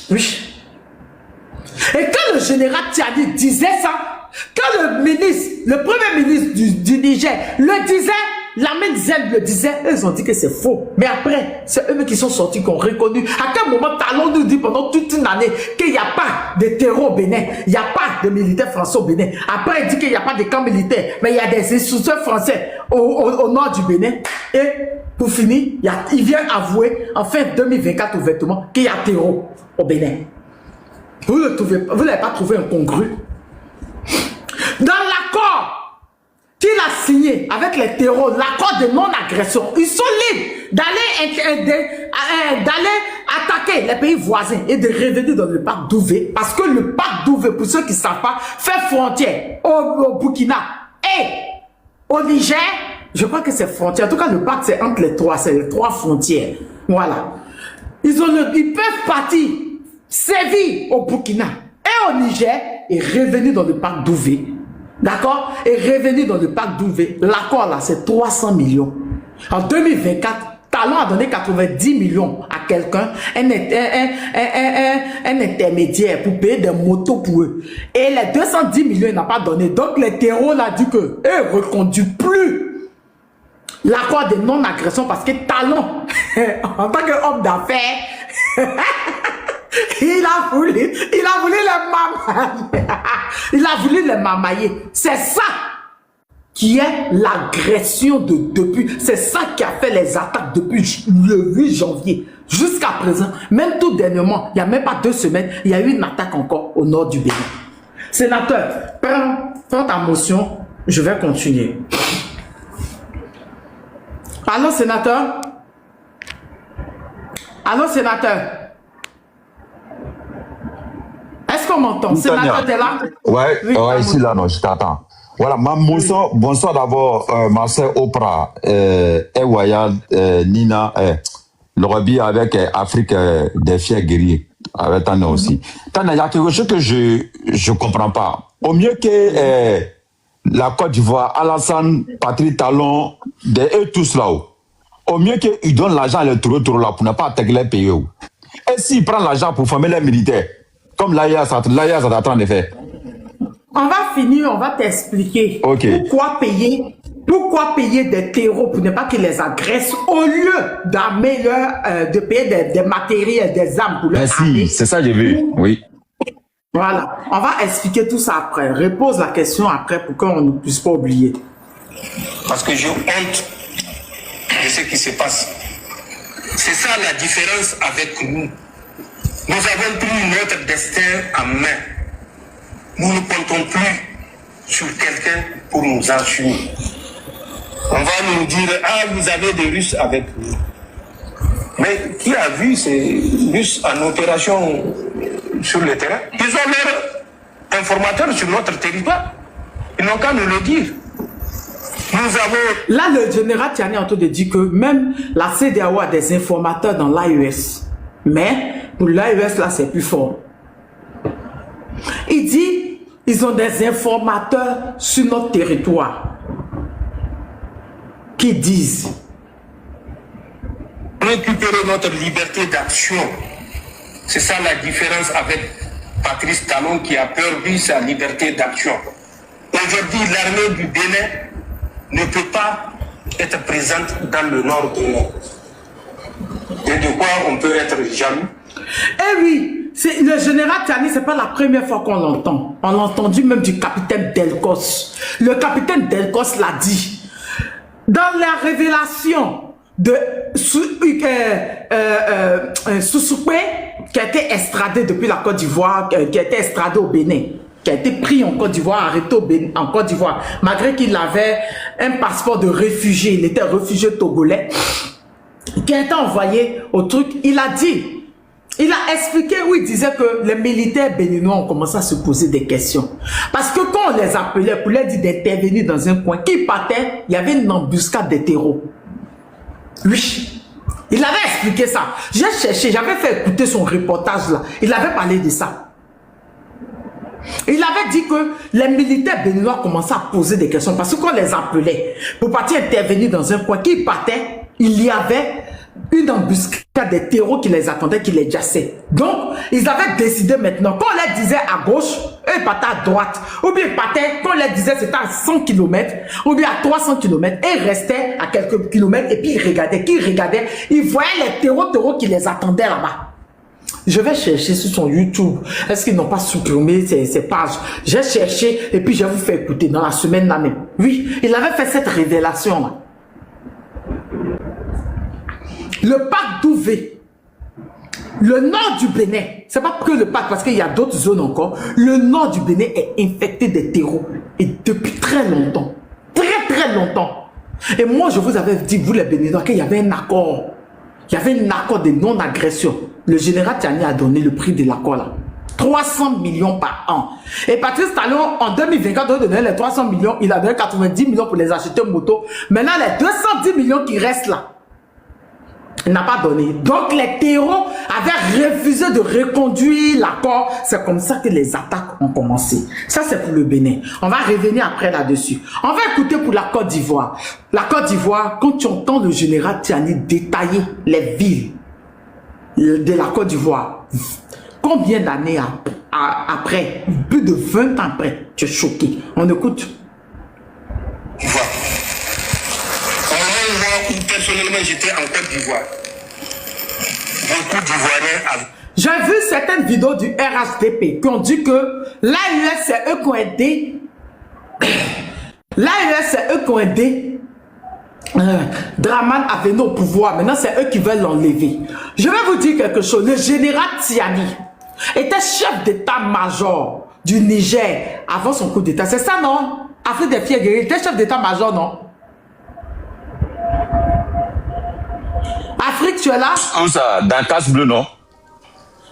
Oui. Et quand le général Tiani disait ça, quand le ministre, le premier ministre du Niger le disait, Lamine Zen le disait, eux ont dit que c'est faux. Mais après, c'est eux qui sont sortis, qui ont reconnu. À quel moment Talon nous dit pendant toute une année qu'il n'y a pas de terreau au Bénin, il n'y a pas de militaires français au Bénin. Après, il dit qu'il n'y a pas de camps militaires, mais il y a des instructeurs français au nord du Bénin. Et pour finir, il vient avouer en fin 2024 ouvertement qu'il y a terreau au Bénin. Vous n'avez pas trouvé incongru. Dans l'accord qu'il a signé avec les terreaux, l'accord de non-agression, ils sont libres d'aller attaquer les pays voisins et de revenir dans le parc d'Ouvé. Parce que le parc d'Ouvé, pour ceux qui ne savent pas, fait frontière au Burkina et au Niger. Je crois que c'est frontière. En tout cas, le parc, c'est entre les trois. C'est les trois frontières. Voilà. Ils peuvent partir, sévir au Burkina et au Niger et revenir dans le parc d'Ouvé. D'accord? Et revenir dans le parc d'Ouvé. L'accord là, c'est 300 millions. En 2024, Talon a donné 90 millions à quelqu'un, un intermédiaire pour payer des motos pour eux. Et les 210 millions, il n'a pas donné. Donc les terreaux l'ont dit que eux ne reconduisent plus l'accord de non-agression parce que Talon, en tant qu'homme d'affaires, il a voulu les mamailler. Il a voulu les mamailler. C'est ça qui est l'agression depuis. C'est ça qui a fait les attaques depuis le 8 janvier jusqu'à présent. Même tout dernièrement, il n'y a même pas 2 semaines, il y a eu une attaque encore au nord du Bénin. Sénateur, prends ta motion, je vais continuer. Allô, sénateur? Allô, sénateur? Est-ce qu'on m'entend? Sénateur, t'es là? Ouais, oui, ouais, ici, là, non, je t'attends. Voilà, ma motion, oui. Bonsoir d'abord, ma soeur Oprah, Ewaya, Nina, Lorobi avec Afrique des fiers guerriers, avec Tana aussi. Tana, il y a quelque chose que je comprends pas. Au mieux que la Côte d'Ivoire, Alassane, Patrick Talon, eux tous là-haut, au mieux qu'ils donnent l'argent à les trop là pour ne pas attaquer les pays. Et s'ils prennent l'argent pour former les militaires, comme l'AIA, ça est en train de faire. On va finir, on va t'expliquer pourquoi payer des terreaux pour ne pas qu'ils les agressent au lieu d'armer de payer des matériels, des armes pour leur armer. C'est ça que j'ai vu, oui. Voilà, on va expliquer tout ça après. Repose la question après pour qu'on ne puisse pas oublier. Parce que j'ai honte de ce qui se passe. C'est ça la différence avec nous. Nous avons pris notre destin en main. Nous ne comptons plus sur quelqu'un pour nous assumer. On va nous dire, ah, vous avez des Russes avec vous. Mais qui a vu ces Russes en opération sur le terrain? Ils ont leurs informateurs sur notre territoire. Ils n'ont qu'à nous le dire. Nous avons... Là, le général Tiani est en train de dire que même la CEDEAO a des informateurs dans l'AES. Mais pour l'AES, là, c'est plus fort. Il dit, ils ont des informateurs sur notre territoire qui disent récupérer notre liberté d'action. C'est ça la différence avec Patrice Talon qui a perdu sa liberté d'action. Aujourd'hui, l'armée du Bénin ne peut pas être présente dans le nord Bénin. Et de quoi on peut être jaloux? Eh oui, le général Tiani, c'est pas la première fois qu'on l'entend. On l'a entendu même du capitaine Delcos. Le capitaine Delcos l'a dit. Dans la révélation de Soussoupe, qui a été extradé depuis la Côte d'Ivoire, qui a été extradé au Bénin, qui a été pris en Côte d'Ivoire, arrêté en Côte d'Ivoire, malgré qu'il avait un passeport de réfugié, il était réfugié togolais, qui a été envoyé au truc, il a dit, il a expliqué où il disait que les militaires béninois ont commencé à se poser des questions. Parce que quand on les appelait pour leur dire d'intervenir dans un coin, qui partait, il y avait une embuscade des terreaux. Oui, il avait expliqué ça. J'ai cherché, j'avais fait écouter son reportage là. Il avait parlé de ça. Il avait dit que les militaires béninois commençaient à poser des questions parce qu'on les appelait pour partir intervenir dans un coin. Qui partait, il y avait une embuscade des terreaux qui les attendaient, qui les jassaient. Donc, ils avaient décidé maintenant, quand on leur disait à gauche, eux ils partaient à droite. Ou bien ils partaient, quand on leur disait c'était à 100 km, ou bien à 300 km, et ils restaient à quelques kilomètres, et puis ils regardaient. Qui regardaient, ils voyaient les terreaux qui les attendaient là-bas. Je vais chercher sur son YouTube. Est-ce qu'ils n'ont pas supprimé ces pages? J'ai cherché, et puis je vais vous faire écouter dans la semaine là même. Oui, il avait fait cette révélation-là. Le parc d'Ouvé, le nord du Bénin, c'est pas que le parc, parce qu'il y a d'autres zones encore, le nord du Bénin est infecté des terreaux. Et depuis très longtemps. Très très longtemps. Et moi, je vous avais dit, vous les Béninois, qu'il y avait un accord. Il y avait un accord de non-agression. Le général Tiani a donné le prix de l'accord là. 300 millions par an. Et Patrice Talon, en 2024, a donné les 300 millions. Il a donné 90 millions pour les acheter moto. Maintenant, les 210 millions qui restent là, il n'a pas donné. Donc, les terreaux avaient refusé de reconduire l'accord. C'est comme ça que les attaques ont commencé. Ça, c'est pour le Bénin. On va revenir après là-dessus. On va écouter pour la Côte d'Ivoire. La Côte d'Ivoire, quand tu entends le général Tiani détailler les villes de la Côte d'Ivoire, combien d'années après, plus de 20 ans après, tu es choqué. On écoute. Voilà. Où personnellement j'étais en Côte d'Ivoire. Beaucoup d'Ivoiriens. J'ai vu certaines vidéos du RHDP qui ont dit que l'AUS c'est eux qui ont aidé. L'AUS c'est eux qui ont aidé Draman à venir au pouvoir. Maintenant c'est eux qui veulent l'enlever. Je vais vous dire quelque chose. Le général Tiani était chef d'état-major du Niger avant son coup d'état. C'est ça non? Afrique des Fiers Guerriers, il était chef d'état-major non? Afrique, tu es là? Où ça? Dans Casse Bleu, non?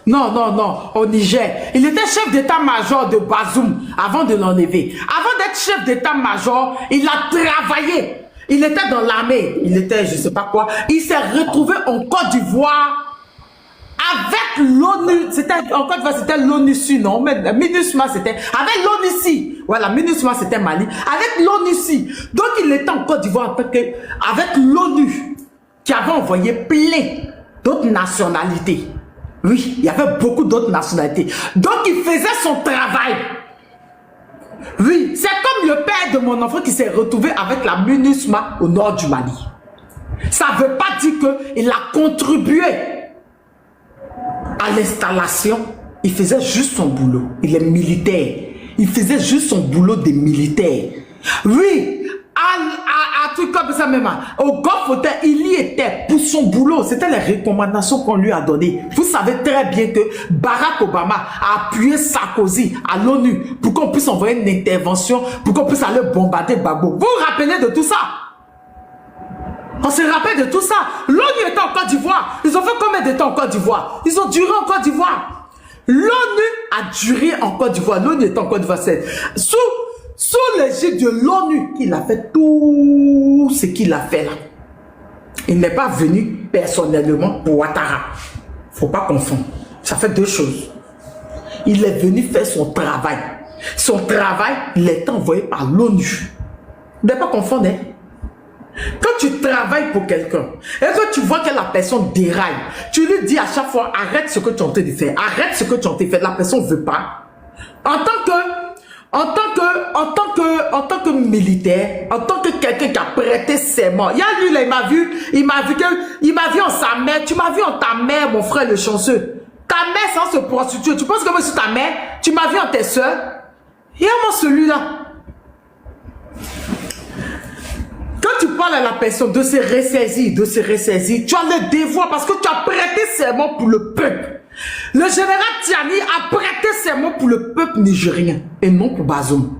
Non, non, non, au Niger. Il était chef d'état-major de Bazoum avant de l'enlever. Avant d'être chef d'état-major, il a travaillé. Il était dans l'armée. Il était, je sais pas quoi. Il s'est retrouvé en Côte d'Ivoire avec l'ONU. C'était, en Côte d'Ivoire, c'était l'ONUCI, non? Mais MINUSMA, c'était, avec l'ONUCI. Voilà, MINUSMA, c'était Mali. Avec l'ONUCI. Donc, il était en Côte d'Ivoire avec l'ONU, qui avait envoyé plein d'autres nationalités. Oui, il y avait beaucoup d'autres nationalités. Donc, il faisait son travail. Oui, c'est comme le père de mon enfant qui s'est retrouvé avec la MINUSMA au nord du Mali. Ça ne veut pas dire qu'il a contribué à l'installation. Il faisait juste son boulot. Il est militaire. Il faisait juste son boulot de militaire. Oui, à truc comme ça même, au Golfe Hotel, il y était pour son boulot. C'était les recommandations qu'on lui a données. Vous savez très bien que Barack Obama a appuyé Sarkozy à l'ONU pour qu'on puisse envoyer une intervention, pour qu'on puisse aller bombarder Gbagbo. Vous vous rappelez de tout ça? On se rappelle de tout ça. L'ONU était en Côte d'Ivoire. Ils ont fait combien de temps en Côte d'Ivoire? Ils ont duré en Côte d'Ivoire. L'ONU a duré en Côte d'Ivoire. L'ONU était en Côte d'Ivoire. Sous l'égide de l'ONU, il a fait tout ce qu'il a fait là. Il n'est pas venu personnellement pour Ouattara. Il ne faut pas confondre. Ça fait deux choses. Il est venu faire son travail. Son travail, il est envoyé par l'ONU. Ne pas confondre. Hein? Quand tu travailles pour quelqu'un et que tu vois que la personne déraille, tu lui dis à chaque fois, arrête ce que tu es en train de faire. Arrête ce que tu es en train de faire. La personne ne veut pas. En tant que militaire, en tant que quelqu'un qui a prêté serment, il y a lui là, il m'a vu en sa mère, tu m'as vu en ta mère, mon frère le chanceux. Ta mère sans se prostituer, tu penses que moi je suis ta mère, tu m'as vu en tes soeurs. Il y a moi celui-là. Quand tu parles à la personne de se ressaisir, tu as le devoir parce que tu as prêté serment pour le peuple. Le général Tiani a prêté serment pour le peuple nigérien et non pour Bazoum.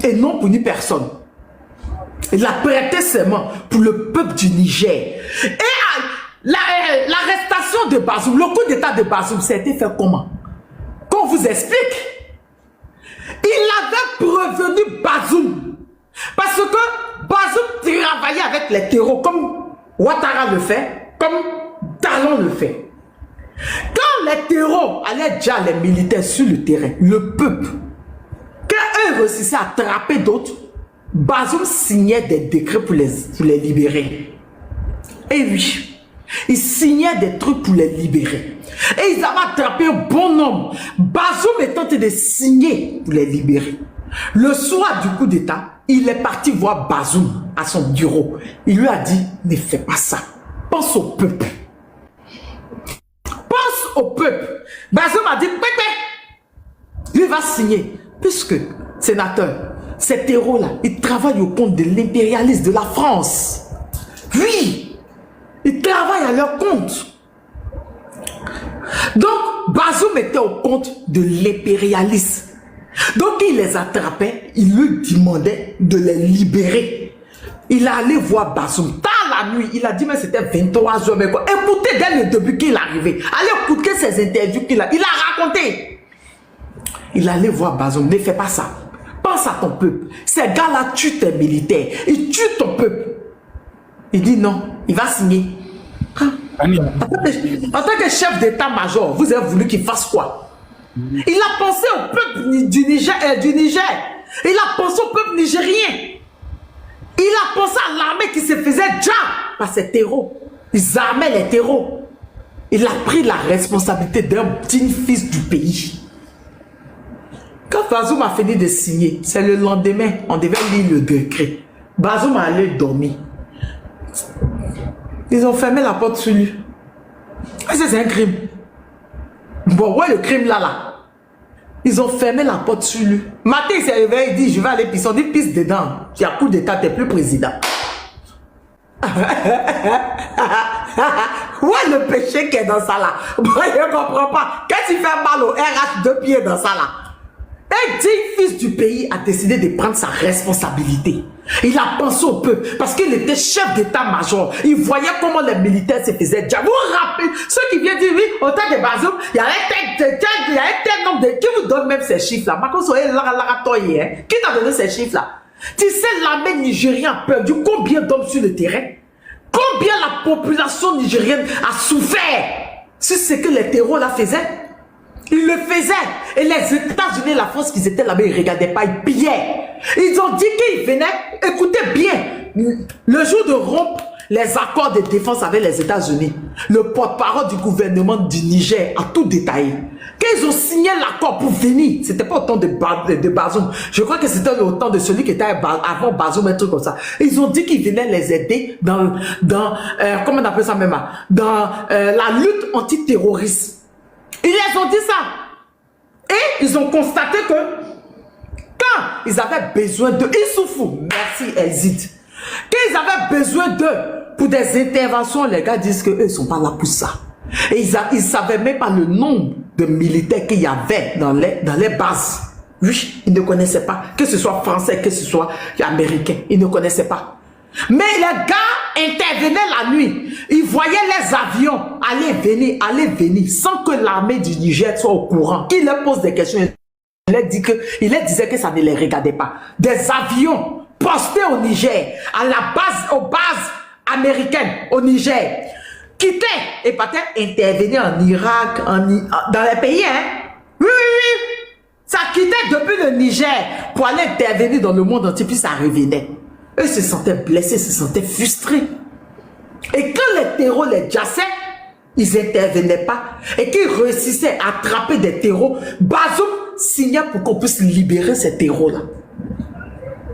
Et non pour ni personne. Il a prêté serment pour le peuple du Niger. Et l'arrestation de Bazoum, le coup d'état de Bazoum, ça a été fait comment? Qu'on vous explique. Il avait prévenu Bazoum. Parce que Bazoum travaillait avec les terreaux comme Ouattara le fait, comme Talon le fait. Quand les terreaux allaient déjà les militaires sur le terrain, le peuple, quand eux réussissaient à attraper d'autres, Bazoum signait des décrets pour les libérer. Et oui, il signait des trucs pour les libérer. Et ils avaient attrapé un bon nombre. Bazoum est tenté de signer pour les libérer. Le soir du coup d'État, il est parti voir Bazoum à son bureau. Il lui a dit, ne fais pas ça. Pense au peuple. Pense au peuple. Bazoum a dit, pépé, lui va signer. Puisque, sénateur, ces terreaux-là, ils travaillent au compte de l'impérialisme de la France. Oui, ils travaillent à leur compte. Donc, Bazoum était au compte de l'impérialisme. Donc, il les attrapait, il lui demandait de les libérer. Il allait voir Bazoum tard la nuit. Il a dit, mais c'était 23 heures. Mais quoi? Écoutez dès le début qu'il est arrivé. Allez écouter ses interviews qu'il a. Il a raconté. Il allait voir Bazoum. Ne fais pas ça. Pense à ton peuple. Ces gars-là tuent tes militaires. Ils tuent ton peuple. Il dit non. Il va signer. En tant que chef d'état-major, vous avez voulu qu'il fasse quoi? Il a pensé au peuple du Niger. Il a pensé au peuple nigérien. Il a pensé à l'armée qui se faisait déjà par ces terreaux. Ils armaient les terreaux. Il a pris la responsabilité d'un petit fils du pays. Quand Bazoum a fini de signer, c'est le lendemain, on devait lire le décret. Bazoum allait dormir. Ils ont fermé la porte sur lui. C'est un crime. Bon, ouais, le crime là. Ils ont fermé la porte sur lui. Matin, il s'est réveillé, il dit, je vais aller pisser. On dit, pisse dedans. Il y a coup d'état, t'es plus président. Ouais, le péché qui est dans ça là. Moi, je ne comprends pas. Quand il fait mal au RH, 2 pieds dans ça là. Un digne fils du pays a décidé de prendre sa responsabilité. Il a pensé au peuple parce qu'il était chef d'état-major. Il voyait comment les militaires se faisaient déjà. Vous vous rappelez, ceux qui viennent dire oui, au temps de Bazoum, il y a un tel nombre de... Qui vous donne même ces chiffres-là? Qui t'a donné ces chiffres-là? Tu sais, l'armée nigérienne a perdu combien d'hommes sur le terrain? Combien la population nigérienne a souffert? C'est ce que les terreaux là faisaient. Ils le faisaient. Et les États-Unis et la France qui étaient là-bas, ils ne regardaient pas, ils pillaient. Ils ont dit qu'ils venaient, écoutez bien, le jour de rompre les accords de défense avec les États-Unis, le porte-parole du gouvernement du Niger a tout détaillé. Quand ils ont signé l'accord pour venir, c'était pas au temps de Bazoum. Je crois que c'était au temps de celui qui était avant Bazoum, un truc comme ça. Ils ont dit qu'ils venaient les aider dans comment on appelle ça même, dans la lutte antiterroriste. Ils les ont dit ça. Et ils ont constaté que quand ils avaient besoin d'eux, Issoufou, merci Elzid, quand ils avaient besoin d'eux pour des interventions, les gars disent qu'eux ne sont pas là pour ça. Et ils ne savaient même pas le nombre de militaires qu'il y avait dans les bases. Oui, ils ne connaissaient pas. Que ce soit français, que ce soit américain, ils ne connaissaient pas. Mais les gars intervenaient la nuit. Ils voyaient les avions aller venir, sans que l'armée du Niger soit au courant. Ils leur posent des questions. Il leur disait que ça ne les regardait pas. Des avions postés au Niger, aux bases américaines au Niger, quittaient et partaient intervenir en Irak, dans les pays. Hein? Oui. Ça quittait depuis le Niger pour aller intervenir dans le monde entier, puis ça revenait. Eux se sentaient blessés, se sentaient frustrés. Et quand les terreaux les jassaient, ils n'intervenaient pas. Et qu'ils réussissaient à attraper des terreaux, Bazoum signait pour qu'on puisse libérer ces terreaux-là.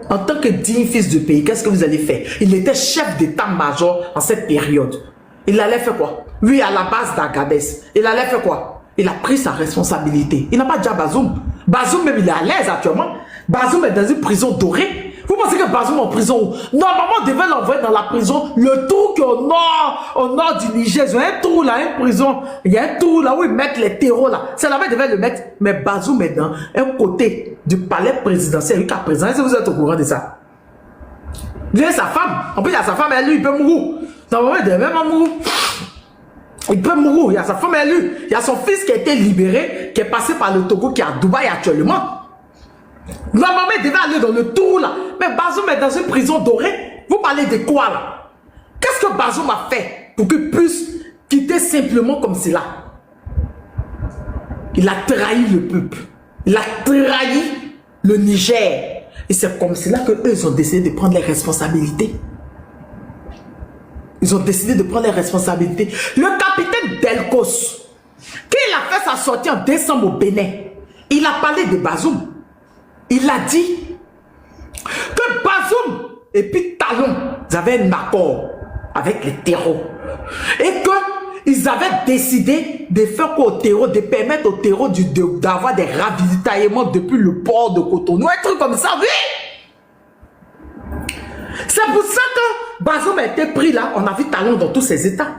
En tant que digne fils du pays, qu'est-ce que vous allez faire? Il était chef d'état-major en cette période. Il allait faire quoi? Lui, à la base d'Agadez, il allait faire quoi? Il a pris sa responsabilité. Il n'a pas déjà Bazoum. Bazoum même, il est à l'aise actuellement. Bazoum est dans une prison dorée. Vous pensez que Bazoum en prison? Normalement, on devait l'envoyer dans la prison. Le trou qui est au nord du Niger. Il y a un trou là, une prison. Il y a un trou là où ils mettent les terreaux là. C'est là-bas qu'ils devaient le mettre. Mais Bazoum est dans un côté du palais présidentiel jusqu'à présent. Est-ce que vous êtes au courant de ça? Il a sa femme. En plus, il y a sa femme et lui, il peut mourir. Normalement, il devait même mourir. Il peut mourir. Il y a sa femme et lui. Il y a son fils qui a été libéré, qui est passé par le Togo, qui est à Dubaï actuellement. Normalement, il devait aller dans le tour là. Mais Bazoum est dans une prison dorée. Vous parlez de quoi là? Qu'est-ce que Bazoum a fait pour qu'il puisse quitter simplement comme cela? Il a trahi le peuple. Il a trahi le Niger. Et c'est comme cela qu'eux, ils ont décidé de prendre les responsabilités. Ils ont décidé de prendre les responsabilités. Le capitaine Delcos, quand il a fait sa sortie en décembre au Bénin, il a parlé de Bazoum. Il a dit que Bazoum et puis Talon, ils avaient un accord avec les terreaux. Et qu'ils avaient décidé de faire quoi au terreau, de permettre au terreau d'avoir des ravitaillements depuis le port de Cotonou. Un truc comme ça, oui. C'est pour ça que Bazoum a été pris là. On a vu Talon dans tous ses états.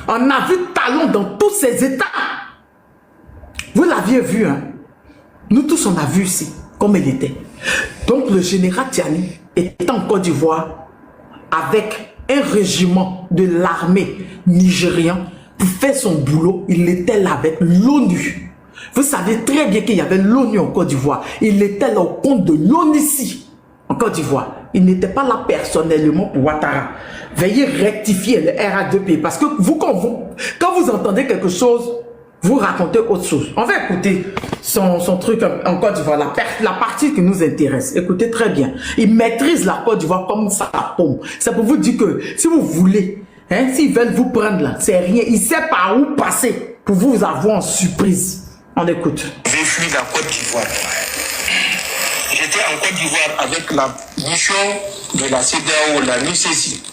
On a vu Talon dans tous ses états. Vous l'aviez vu, hein? Nous tous, on a vu ici, comme il était. Donc, le général Tiani était en Côte d'Ivoire avec un régiment de l'armée nigérienne pour faire son boulot. Il était là avec l'ONU. Vous savez très bien qu'il y avait l'ONU en Côte d'Ivoire. Il était là au compte de l'ONU ici, en Côte d'Ivoire. Il n'était pas là personnellement pour Ouattara. Veuillez rectifier le RA2P parce que vous, quand vous entendez quelque chose, vous racontez autre chose. On va écouter son truc en Côte d'Ivoire, la partie qui nous intéresse. Écoutez très bien. Il maîtrise la Côte d'Ivoire comme ça paume. C'est pour vous dire que si vous voulez, hein, s'ils veulent vous prendre là, c'est rien. Il sait par où passer pour vous avoir en surprise. On écoute. J'ai fui la Côte d'Ivoire. J'étais en Côte d'Ivoire avec la mission de la CEDEAO, la MICESI.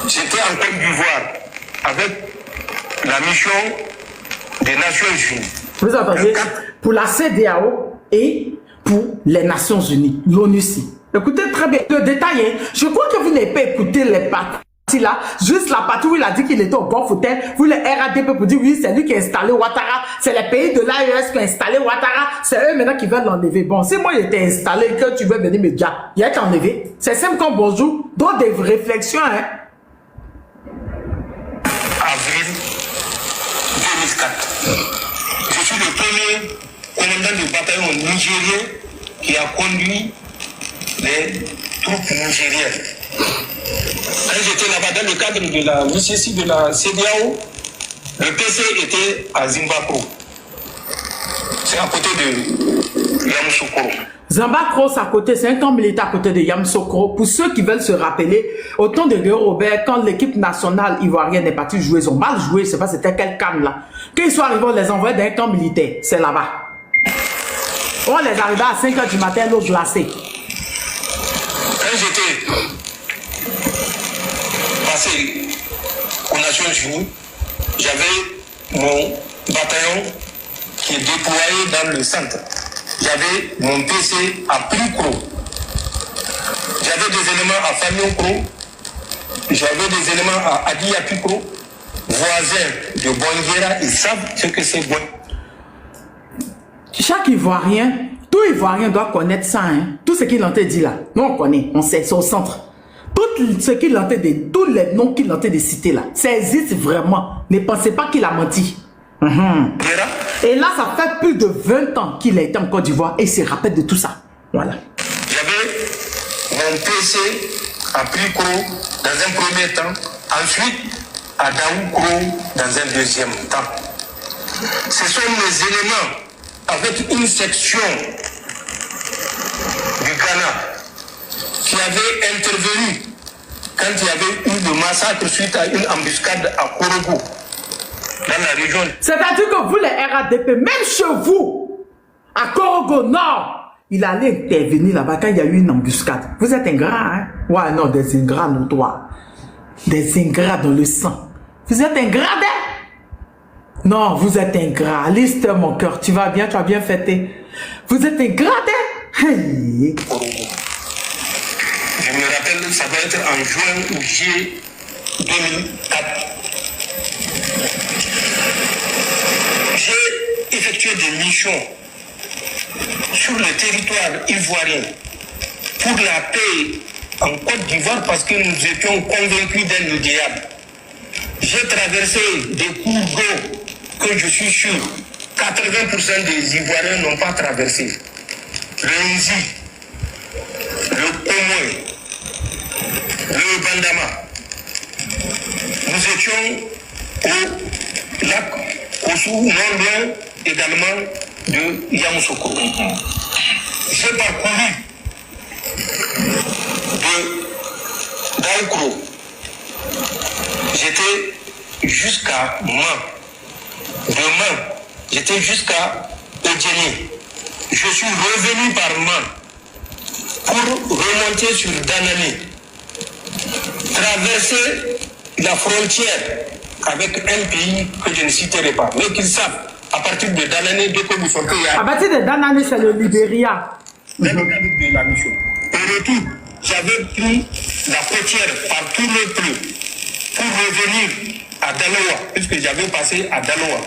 J'étais en Côte d'Ivoire avec la mission des Nations Unies. Vous entendez? Pour la CEDEAO et pour les Nations Unies, l'ONU-ci. Écoutez très bien le détail. Hein. Je crois que vous n'avez pas écouté les parties là. Juste la partie où il a dit qu'il était au Golf Hotel. Vous, le RADP, pour dire oui, c'est lui qui a installé Ouattara. C'est les pays de l'AES qui ont installé Ouattara. C'est eux maintenant qui veulent l'enlever. Bon, si moi il était installé et que tu veux venir me dire, il a été enlevé. C'est simple comme bonjour. Donc des réflexions, hein. Avril 2004. Je suis le premier commandant du bataillon nigérien qui a conduit les troupes nigériennes. Quand j'étais là-bas dans le cadre de la MICESI de la CEDEAO, le PC était à Zimbabwe. C'est à côté de Yamoussoukro. Zambakro, c'est à côté, c'est un camp militaire à côté de Yamoussoukro. Pour ceux qui veulent se rappeler, au temps de Guerre Robert, quand l'équipe nationale ivoirienne est partie jouer, ils ont mal joué, je ne sais pas c'était quel camp là. Quand ils sont arrivés, on les envoyait dans un camp militaire, c'est là-bas. On les arrivait à 5 h du matin, l'eau glacée. Quand j'étais passé aux Nations Unies, j'avais mon bataillon qui est déployé dans le centre. J'avais mon PC à Pricro. J'avais des éléments à Fagnon-Cro. J'avais des éléments à Adiapicro. Voisins de Bonguera, ils savent ce que c'est bon. Chaque Ivoirien, tout Ivoirien doit connaître ça. Hein. Tout ce qu'il en dit là, nous on connaît, on sait, c'est au centre. Tout ce qu'il en dit, tous les noms qu'il en de citer là, ça existe vraiment. Ne pensez pas qu'il a menti. Et là, ça fait plus de 20 ans qu'il a été en Côte d'Ivoire et il se rappelle de tout ça. Voilà. J'avais mon PC à Pricro dans un premier temps, ensuite à Daoukro dans un deuxième temps. Ce sont les éléments avec une section du Ghana qui avait intervenu quand il y avait eu le massacre suite à une embuscade à Korogo. Dans la région. C'est-à-dire que vous, les RADP, même chez vous, à Korogo Nord, il allait intervenir là-bas quand il y a eu une embuscade. Vous êtes ingrats, hein? Ouais, non, des ingrats notoires. Des ingrats dans le sang. Vous êtes ingrats, hein? Non, vous êtes ingrats. Liste mon cœur, tu vas bien fêter. Vous êtes ingrats, hein? Hey. Je me rappelle, ça doit être en juin ou juillet 2004. J'ai effectué des missions sur le territoire ivoirien pour la paix en Côte d'Ivoire parce que nous étions convaincus d'un idéal. J'ai traversé des cours d'eau que je suis sûr 80% des Ivoiriens n'ont pas traversé. Le Nzi, le Komoé, le Bandama. Nous étions au lac Kossou, non loin également de Yamoussoukro. J'ai parcouru de Daoukro. J'étais jusqu'à Man. De Man, j'étais jusqu'à Odjeni. Je suis revenu par Man pour remonter sur Danani, traverser la frontière avec un pays que je ne citerai pas, mais qu'ils savent, à partir de Danani, dès que vous sortez, à partir de Danani, c'est le Libéria. même de la mission. Au retour, j'avais pris la côtière par tout le plan pour revenir à Daloa, puisque j'avais passé à Daloa.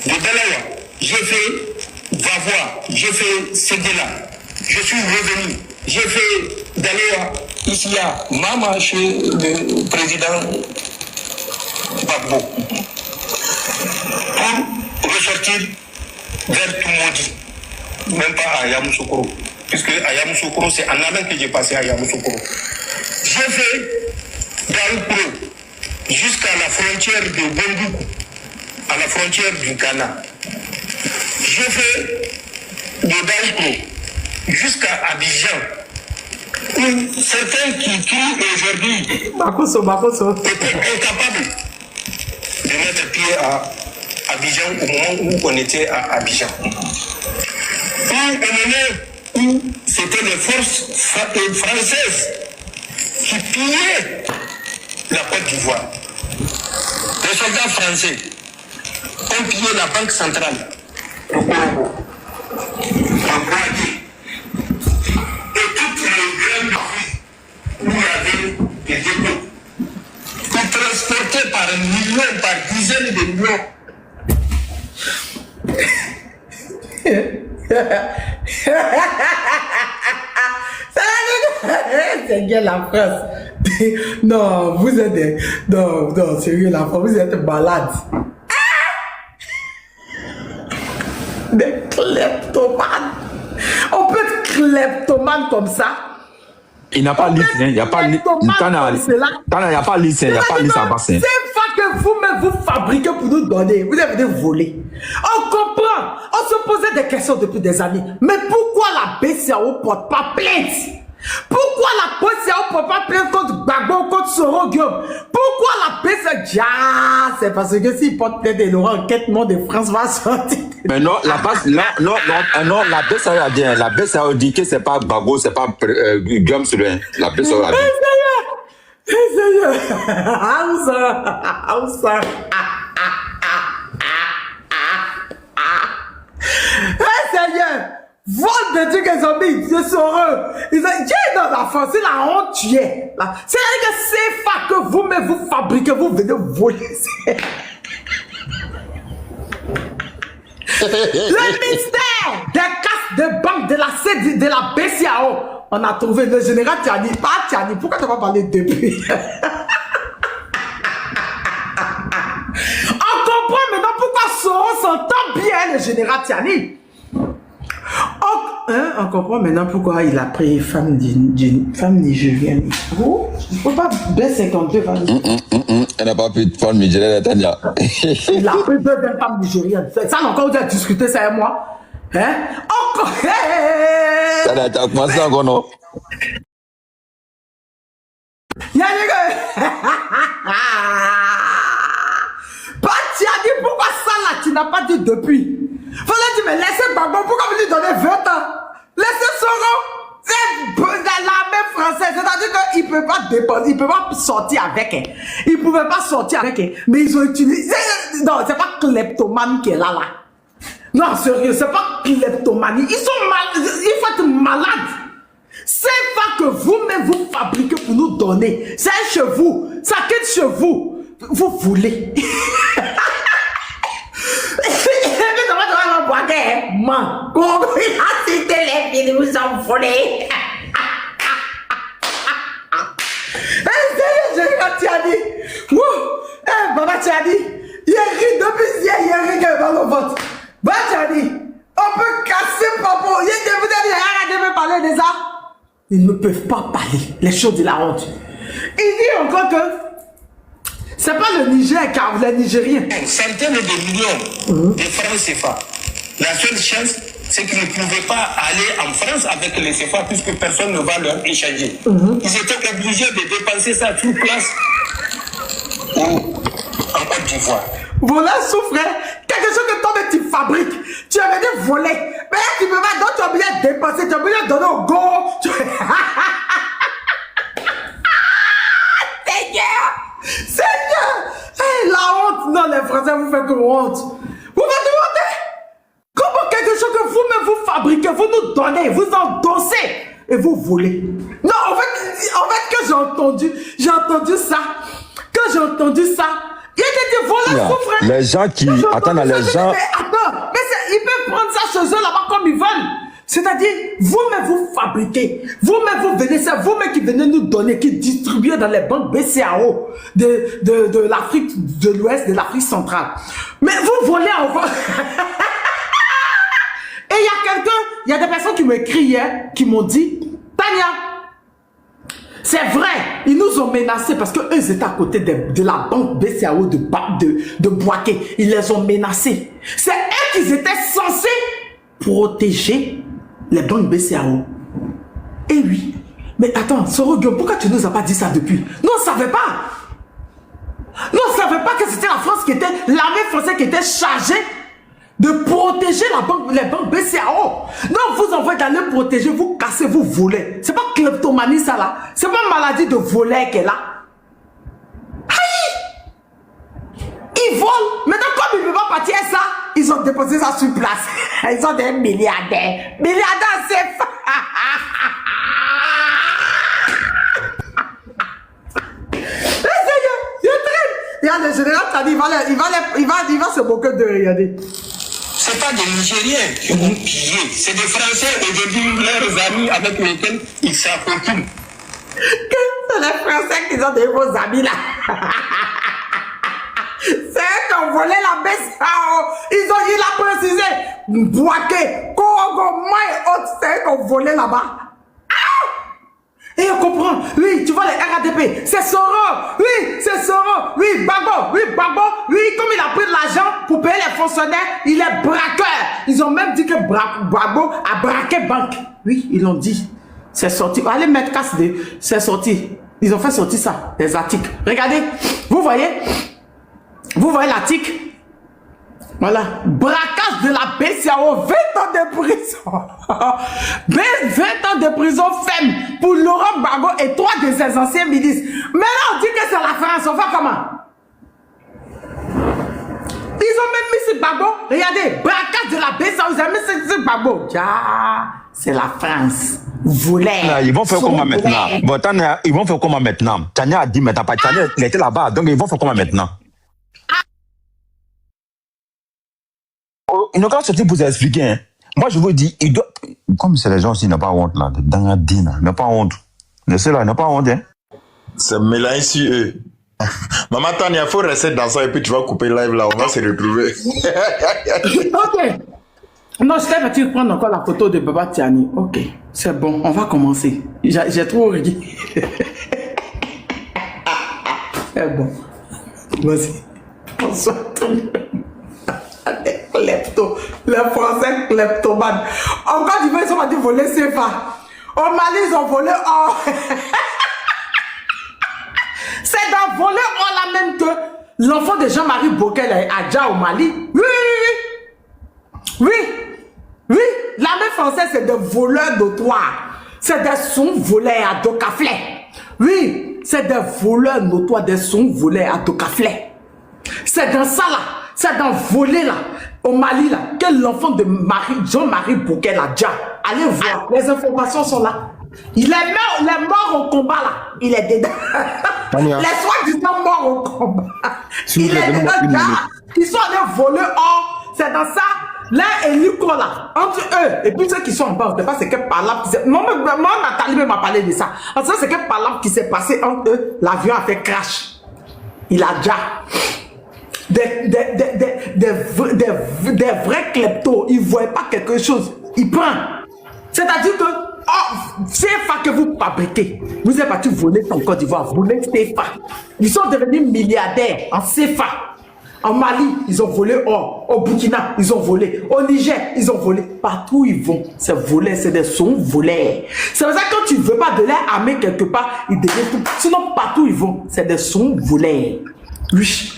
De Daloa, j'ai fait Vavois, j'ai fait Sédéla, je suis revenu, j'ai fait Daloa, ici à Mama, chez le président Gbagbo, pour ressortir vers Toumoudi, même pas à Yamoussoukro, puisque à Yamoussoukro, c'est en Alain que j'ai passé à Yamoussoukro. J'ai fait Daoukro jusqu'à la frontière de Bondoukou, à la frontière du Ghana. J'ai fait de Daoukro jusqu'à Abidjan, où certains qui crient aujourd'hui Bakoso. étaient incapables de mettre pied à Abidjan au moment où on était à Abidjan. Où c'était les forces françaises qui pillaient la Côte d'Ivoire. Les soldats français ont pillé la banque centrale, le Congo, en Guadeloupe, et toutes les grandes villes où il y avait des dépôts, qui transportaient par millions, par dizaines de millions. C'est bien la France. Non, vous êtes des... Non, sérieux, la France, vous êtes malade. Des kleptomanes. On peut être kleptomane comme ça. Il n'a pas liste, il n'y a pas liste. Il n'y a pas liste, il n'y a pas liste à passer. C'est pas que vous-même vous fabriquez pour nous donner. Vous avez voler. On comprend. On se posait des questions depuis des années. Mais pourquoi la BCAO porte pas plainte? Pourquoi la BCAO porte pas plainte contre Gbagbo, contre Soro Guillaume? Pourquoi la BCAO? Ah, c'est parce que s'ils portent plainte, il y aura enquêtement de France va sortir. Mais non, la BCAO a dit, la BCAO dit que c'est pas Gbagbo, c'est pas Guillaume Sylvain. La BCAO a dit. Seigneur, vol de Dieu qu'ils ont mis, Dieu heureux. Ils ont dit dans la France, c'est la honte tu es. C'est-à-dire que c'est pas que vous-même vous fabriquez, vous venez voler. Le mystère des casses de banque de la BCAO. On a trouvé le général Tiani. Pas Tiani, pourquoi tu vas parler depuis? On comprend maintenant pourquoi Soro s'entend bien le général Tiani. On comprend maintenant pourquoi il a pris femme nigérienne. Oh, il ne faut pas B52. Elle n'a pas pris de femme nigérienne, Tania. Il a pris deux femmes nigériennes. Ça, encore, vous avez discuté ça et moi. Hein? Encore. Ça a commencé encore, non? Tiani, pourquoi ça là, tu n'as pas dit depuis? Fallait dire, mais laissez Gbagbo, pourquoi vous lui donnez 20 ans? Laissez Soro, c'est l'armée française, c'est-à-dire qu'il ne peut pas déposer, il ne peut pas sortir avec elle. Il ne pouvait pas sortir avec elle, mais ils ont utilisé, non, c'est pas kleptomane qui est là. Non, sérieux, c'est pas kleptomanie, ils sont malades, il faut être malade. C'est pas que vous-même vous fabriquez pour nous donner, c'est chez vous, ça quitte chez vous. Vous voulez. Man, il a cité les filles, vous en voulez. Tiani. Baba Tiani. Il rit depuis hier, il rit dans le ventre. Baba Tiani, on peut casser Papa. Vous avez parler de ça. Ils ne peuvent pas parler les choses de la honte. Il dit encore que c'est pas le Niger car les Nigériens. Centaines de millions de francs CFA La seule chance, c'est qu'ils ne pouvaient pas aller en France avec les CFA puisque personne ne va leur échanger. Ils étaient obligés de dépenser ça sur place en Côte d'Ivoire. Voler souffrait. Quelque chose que toi tu fabriques. Tu es venu voler. Mais là, tu peux pas. Donc tu es obligé de dépenser. Tu es obligé de donner au go. Seigneur. Hey, la honte. Non, les Français, vous faites honte. Vous faites honte. Comment quelque chose que vous-même vous fabriquez, vous nous donnez, vous endossez et vous volez. Non, en fait que j'ai entendu ça. Quand j'ai entendu ça, il y a des voleurs souffrants. Les gens qui attendent les gens. Mais ils peuvent prendre ça chez eux là-bas comme ils veulent. C'est-à-dire, vous-même vous fabriquez, vous-même vous venez, c'est vous-même qui venez nous donner, qui distribuez dans les banques BCAO de l'Afrique de l'Ouest, de l'Afrique centrale. Mais vous volez encore. Et il y a des personnes qui m'écrivent hier, qui m'ont dit, Tania, c'est vrai, ils nous ont menacés parce qu'eux étaient à côté de la banque BCAO de Bouaké. Ils les ont menacés. C'est eux qui étaient censés protéger les banques BCAO. Et oui. Mais attends, Sorogo, pourquoi tu nous as pas dit ça depuis? Nous, on ne savait pas. Nous, on ne savait pas que c'était la France qui était, l'armée française qui était chargée de protéger les banques BCAO. Donc, vous envoyez d'aller protéger, vous cassez, vous volez. C'est pas kleptomanie, ça là. C'est pas maladie de voler qu'elle a. Aïe! Ils volent. Maintenant, comme ils ne peuvent pas partir ça, ils ont déposé ça sur place. Ils sont des milliardaires. Milliardaires, c'est fa... Il y a le général Tani, il va se moquer de regarder. C'est pas des Nigériens qui ont pillé, c'est des Français aujourd'hui, leurs amis avec lesquels ils s'accroupent. C'est les Français qui ont des beaux amis là. C'est eux qui ont volé la BCAO. Il a précisé. Bouaké, Congo, Maï et autres, c'est eux qui ont volé là-bas. Et on comprend, oui, tu vois les RADP, c'est Soro, oui, c'est Soro, oui, Bagbo, oui, comme il a pris de l'argent pour payer les fonctionnaires, il est braqueur. Ils ont même dit que Bagbo a braqué banque. Oui, ils l'ont dit. C'est sorti. Allez mettre casse de, c'est sorti. Ils ont fait sortir ça, des articles. Regardez, vous voyez l'article. Voilà, braquage de la BCAO, 20 ans de prison. 20 ans de prison ferme pour Laurent Gbagbo et 3 de ses anciens ministres. Maintenant, on dit que c'est la France. On fait comment? Ils ont même mis sur Gbagbo. Regardez, braquage de la BCAO. Ils ont mis sur Gbagbo. C'est la France. Voulaient. Ils vont faire comment maintenant? Bon, Tania, ils vont faire comment maintenant? Tania a dit, mais t'as pas Tania, il était là-bas. Donc, ils vont faire comment maintenant? Il n'a qu'à sortir pour expliquer. Hein. Moi, je vous dis, il doit... Comme c'est les gens aussi, ils n'ont pas honte là. Dans la dîne, ils n'ont pas honte. Mais ceux-là, ils n'ont pas honte. Hein. C'est mélange sur eux. Maman Tania, il faut rester dans ça et puis tu vas couper live là, on va se retrouver. Ok. Non, je t'ai tu prendre encore la photo de Baba Tiani. Ok, c'est bon, on va commencer. J'ai trop ri. C'est bon. Vas-y. Bonsoir tout le monde. Klepto, les Français kleptomanes. En Côte d'Ivoire, ils ont dit voler CFA. Au Mali, ils ont volé or. C'est dans voler or là même que l'enfant de Jean-Marie Bockel est à Dja au Mali. Oui. L'armée française, c'est des voleurs notoires. C'est des sons volés à Docaflet. Oui, c'est des voleurs notoires, des sons volés à Docaflet. C'est dans ça là. C'est dans voler là, au Mali là, que l'enfant de Jean-Marie Bockel a déjà. Allez voir, les informations sont là. Il est mort au combat là. Il est dedans. Les soi-disant morts au combat. Il est dedans. Ils sont allés voler or. C'est dans ça. Là et Nico là, entre eux, et puis ceux qui sont en bas, on ne sait pas ce que par là. Moi, Nathalie m'a parlé de ça. On sait ce que par là qui s'est passé entre eux. L'avion a fait crash. Il a déjà. Des vrais kleptos, ils ne voient pas quelque chose, ils prennent. C'est-à-dire que, CFA que vous fabriquez, vous êtes parti voler en Côte d'Ivoire, voler CFA. Ils sont devenus milliardaires en CFA. En Mali, ils ont volé or. Au Burkina, ils ont volé. Au Niger, ils ont volé. Partout où ils vont, c'est volé, c'est des sons volés. C'est pour ça que quand tu ne veux pas de leur armée quelque part, ils deviennent tout. Sinon, partout où ils vont, c'est des sons volés. Oui.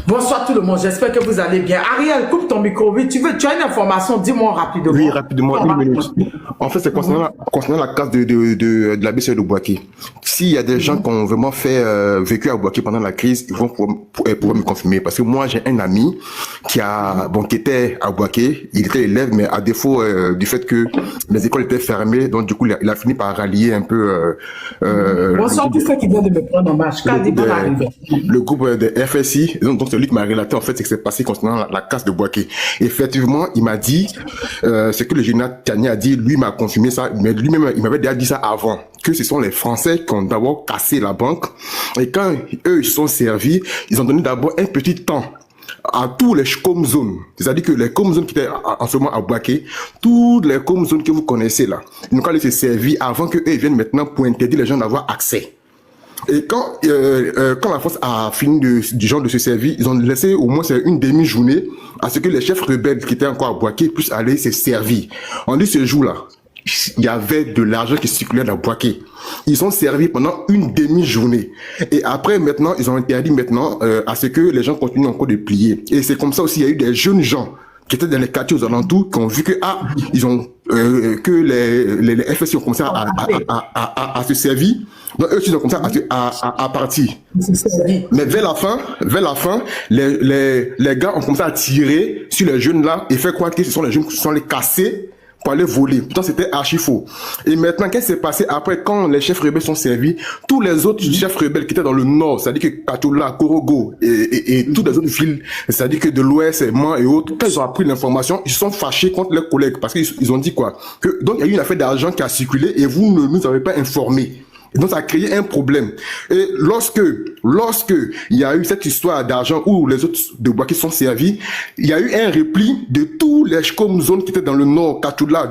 Bonsoir tout le monde, j'espère que vous allez bien. Ariel, coupe ton micro. Oui, tu as une information, dis-moi rapidement. Oui, rapidement, une minute. En fait, c'est concernant la case de la BCE de Bouaké. S'il y a des gens qui ont vraiment vécu à Bouaké pendant la crise, ils vont pouvoir me confirmer. Parce que moi, j'ai un ami qui était à Bouaké, il était élève, mais à défaut du fait que les écoles étaient fermées, donc du coup, il a fini par rallier un peu... Bonsoir tous ceux qui viennent de me prendre en marche. Le groupe de FSI, donc celui qui m'a relaté en fait ce qui s'est passé concernant la casse de Bouaké. Effectivement, il m'a dit ce que le général Tiani a dit, lui m'a confirmé ça, mais lui-même il m'avait déjà dit ça avant, que ce sont les Français qui ont d'abord cassé la banque, et quand eux ils se sont servis, ils ont donné d'abord un petit temps à tous les com zones, c'est-à-dire que les com zones qui étaient en ce moment à Bouaké, toutes les com zones que vous connaissez là, ils n'ont qu'à les se servir avant que eux viennent maintenant pour interdire les gens d'avoir accès. Et quand la France a fini du genre de se servir, ils ont laissé au moins une demi-journée à ce que les chefs rebelles qui étaient encore à Bouaké puissent aller se servir. On dit ce jour-là, il y avait de l'argent qui circulait dans Bouaké. Ils sont servis pendant une demi-journée. Et après, maintenant, ils ont interdit maintenant à ce que les gens continuent encore de plier. Et c'est comme ça aussi, il y a eu des jeunes gens qui étaient dans les quartiers aux alentours, qui ont vu que ils ont que les FSI ont commencé à se servir. Donc eux aussi ont commencé à partir. Mais vers la fin, les gars ont commencé à tirer sur les jeunes là et faire croire que ce sont les jeunes qui sont les cassés pour aller voler. Pourtant, c'était archi faux. Et maintenant, qu'est-ce qui s'est passé après, quand les chefs rebelles sont servis, tous les autres chefs rebelles qui étaient dans le nord, c'est-à-dire que Katola, Korogo et toutes les autres villes, c'est-à-dire que de l'ouest, Man et autres, quand ils ont appris l'information, ils se sont fâchés contre leurs collègues parce qu'ils ont dit quoi? Donc, il y a eu une affaire d'argent qui a circulé et vous ne nous avez pas informés. Et donc, ça a créé un problème. Et lorsque il y a eu cette histoire d'argent où les autres de Bouaké sont servis, il y a eu un repli de tous les zones qui étaient dans le nord, Katoula,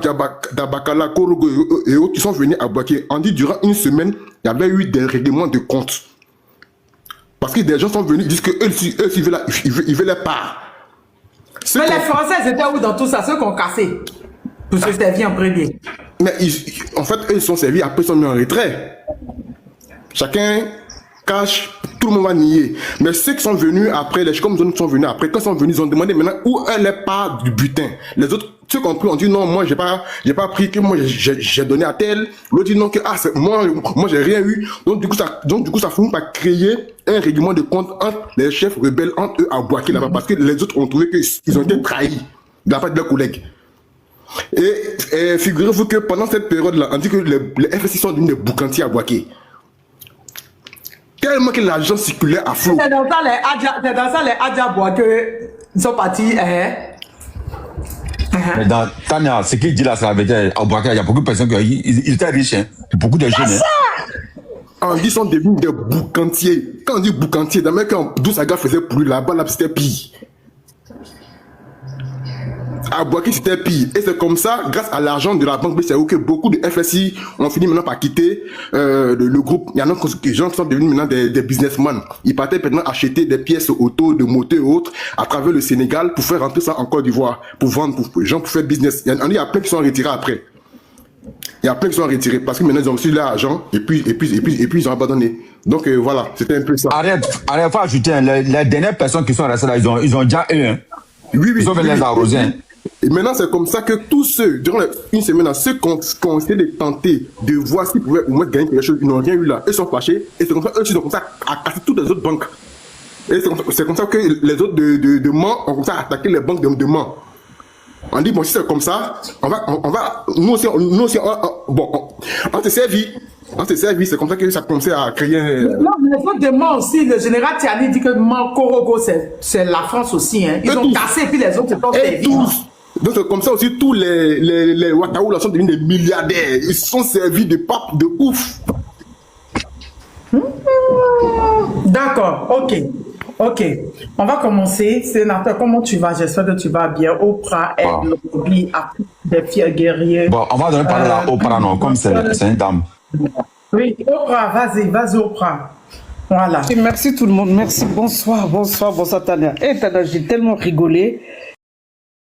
Dabakala, Korogo et autres qui sont venus à Bouaké. On dit, durant une semaine, il y avait eu des règlements de compte. Parce que des gens sont venus, ils disent que eux, ils veulent la part. Mais les Français, c'était où dans tout ça? Ceux qui ont cassé pour se servir en premier. Mais en fait, eux, ils sont servis, après ils sont mis en retrait. Chacun cache, tout le monde va nier. Mais ceux qui sont venus après, les comme zones qui sont venus après, quand ils sont venus, ils ont demandé maintenant où est la part du butin. Les autres, ceux qui ont pris, ont dit non, moi j'ai pas pris, que moi j'ai donné à tel. L'autre dit non, que moi j'ai rien eu. Donc du coup ça finit par créer un règlement de compte entre les chefs rebelles, entre eux à Bouaké là-bas, parce que les autres ont trouvé qu'ils ont été trahis de la part de leurs collègues. Et figurez-vous que pendant cette période-là, on dit que les FSI sont devenus des boucantiers à Bouaké. Tellement que l'argent circulait à flot. C'est dans ça les Adja Bouaké sont partis. Mais dans Tania, ce qu'il dit là, c'est la vérité. À Bouaké, il y a beaucoup de personnes qui étaient riches, hein. Beaucoup de jeunes. On dit qu'ils sont devenus des boucantiers. Quand on dit boucantiers, dans le mec, d'où Saga faisait pour lui là-bas, là, c'était pire. À Bouaké, c'était pire. Et c'est comme ça, grâce à l'argent de la banque BCAO, que beaucoup de FSI ont fini maintenant par quitter le groupe. Il y en a des gens qui sont devenus maintenant des businessmen. Ils partaient maintenant acheter des pièces auto, de motos et autres à travers le Sénégal pour faire rentrer ça en Côte d'Ivoire, pour vendre, pour les gens, pour faire business. Il y a plein qui sont retirés après. Il y a plein qui sont retirés parce que maintenant ils ont reçu l'argent et puis ils ont abandonné. Donc voilà, c'était un peu ça. Arrête, faut ajouter, les dernières personnes qui sont restées là, ils ont déjà eu, hein. Oui, ils ont fait les arroser. Et maintenant, c'est comme ça que tous ceux, durant une semaine, ceux qui ont essayé de tenter de voir s'ils pouvaient au moins gagner quelque chose, ils n'ont rien eu là. Eux sont fâchés. Et c'est comme ça, eux, ils ont commencé à casser toutes les autres banques. Et c'est comme ça que les autres de Man ont commencé à attaquer les banques de Man. On dit, bon, si c'est comme ça, on va, nous aussi, on s'est servi. On s'est servi, c'est comme ça que ça a commencé à créer. Non, mais faut demander aussi, le général Tiani dit que Korogo, c'est la France aussi, hein. Ils ont cassé et puis les autres se sont servis. Donc c'est comme ça aussi, tous les Ouattaraou là sont devenus des milliardaires. Ils se sont servis de papes de ouf. D'accord, ok. On va commencer. Sénateur, comment tu vas? J'espère que tu vas bien. Oprah est le lobby à des fiers guerriers. Bon, on va donner parler à Oprah, non, comme c'est une dame. Oui, Oprah, vas-y, Oprah. Voilà. Et merci tout le monde. Merci. Bonsoir, bonsoir, bonsoir Tania. Eh Tania, j'ai tellement rigolé.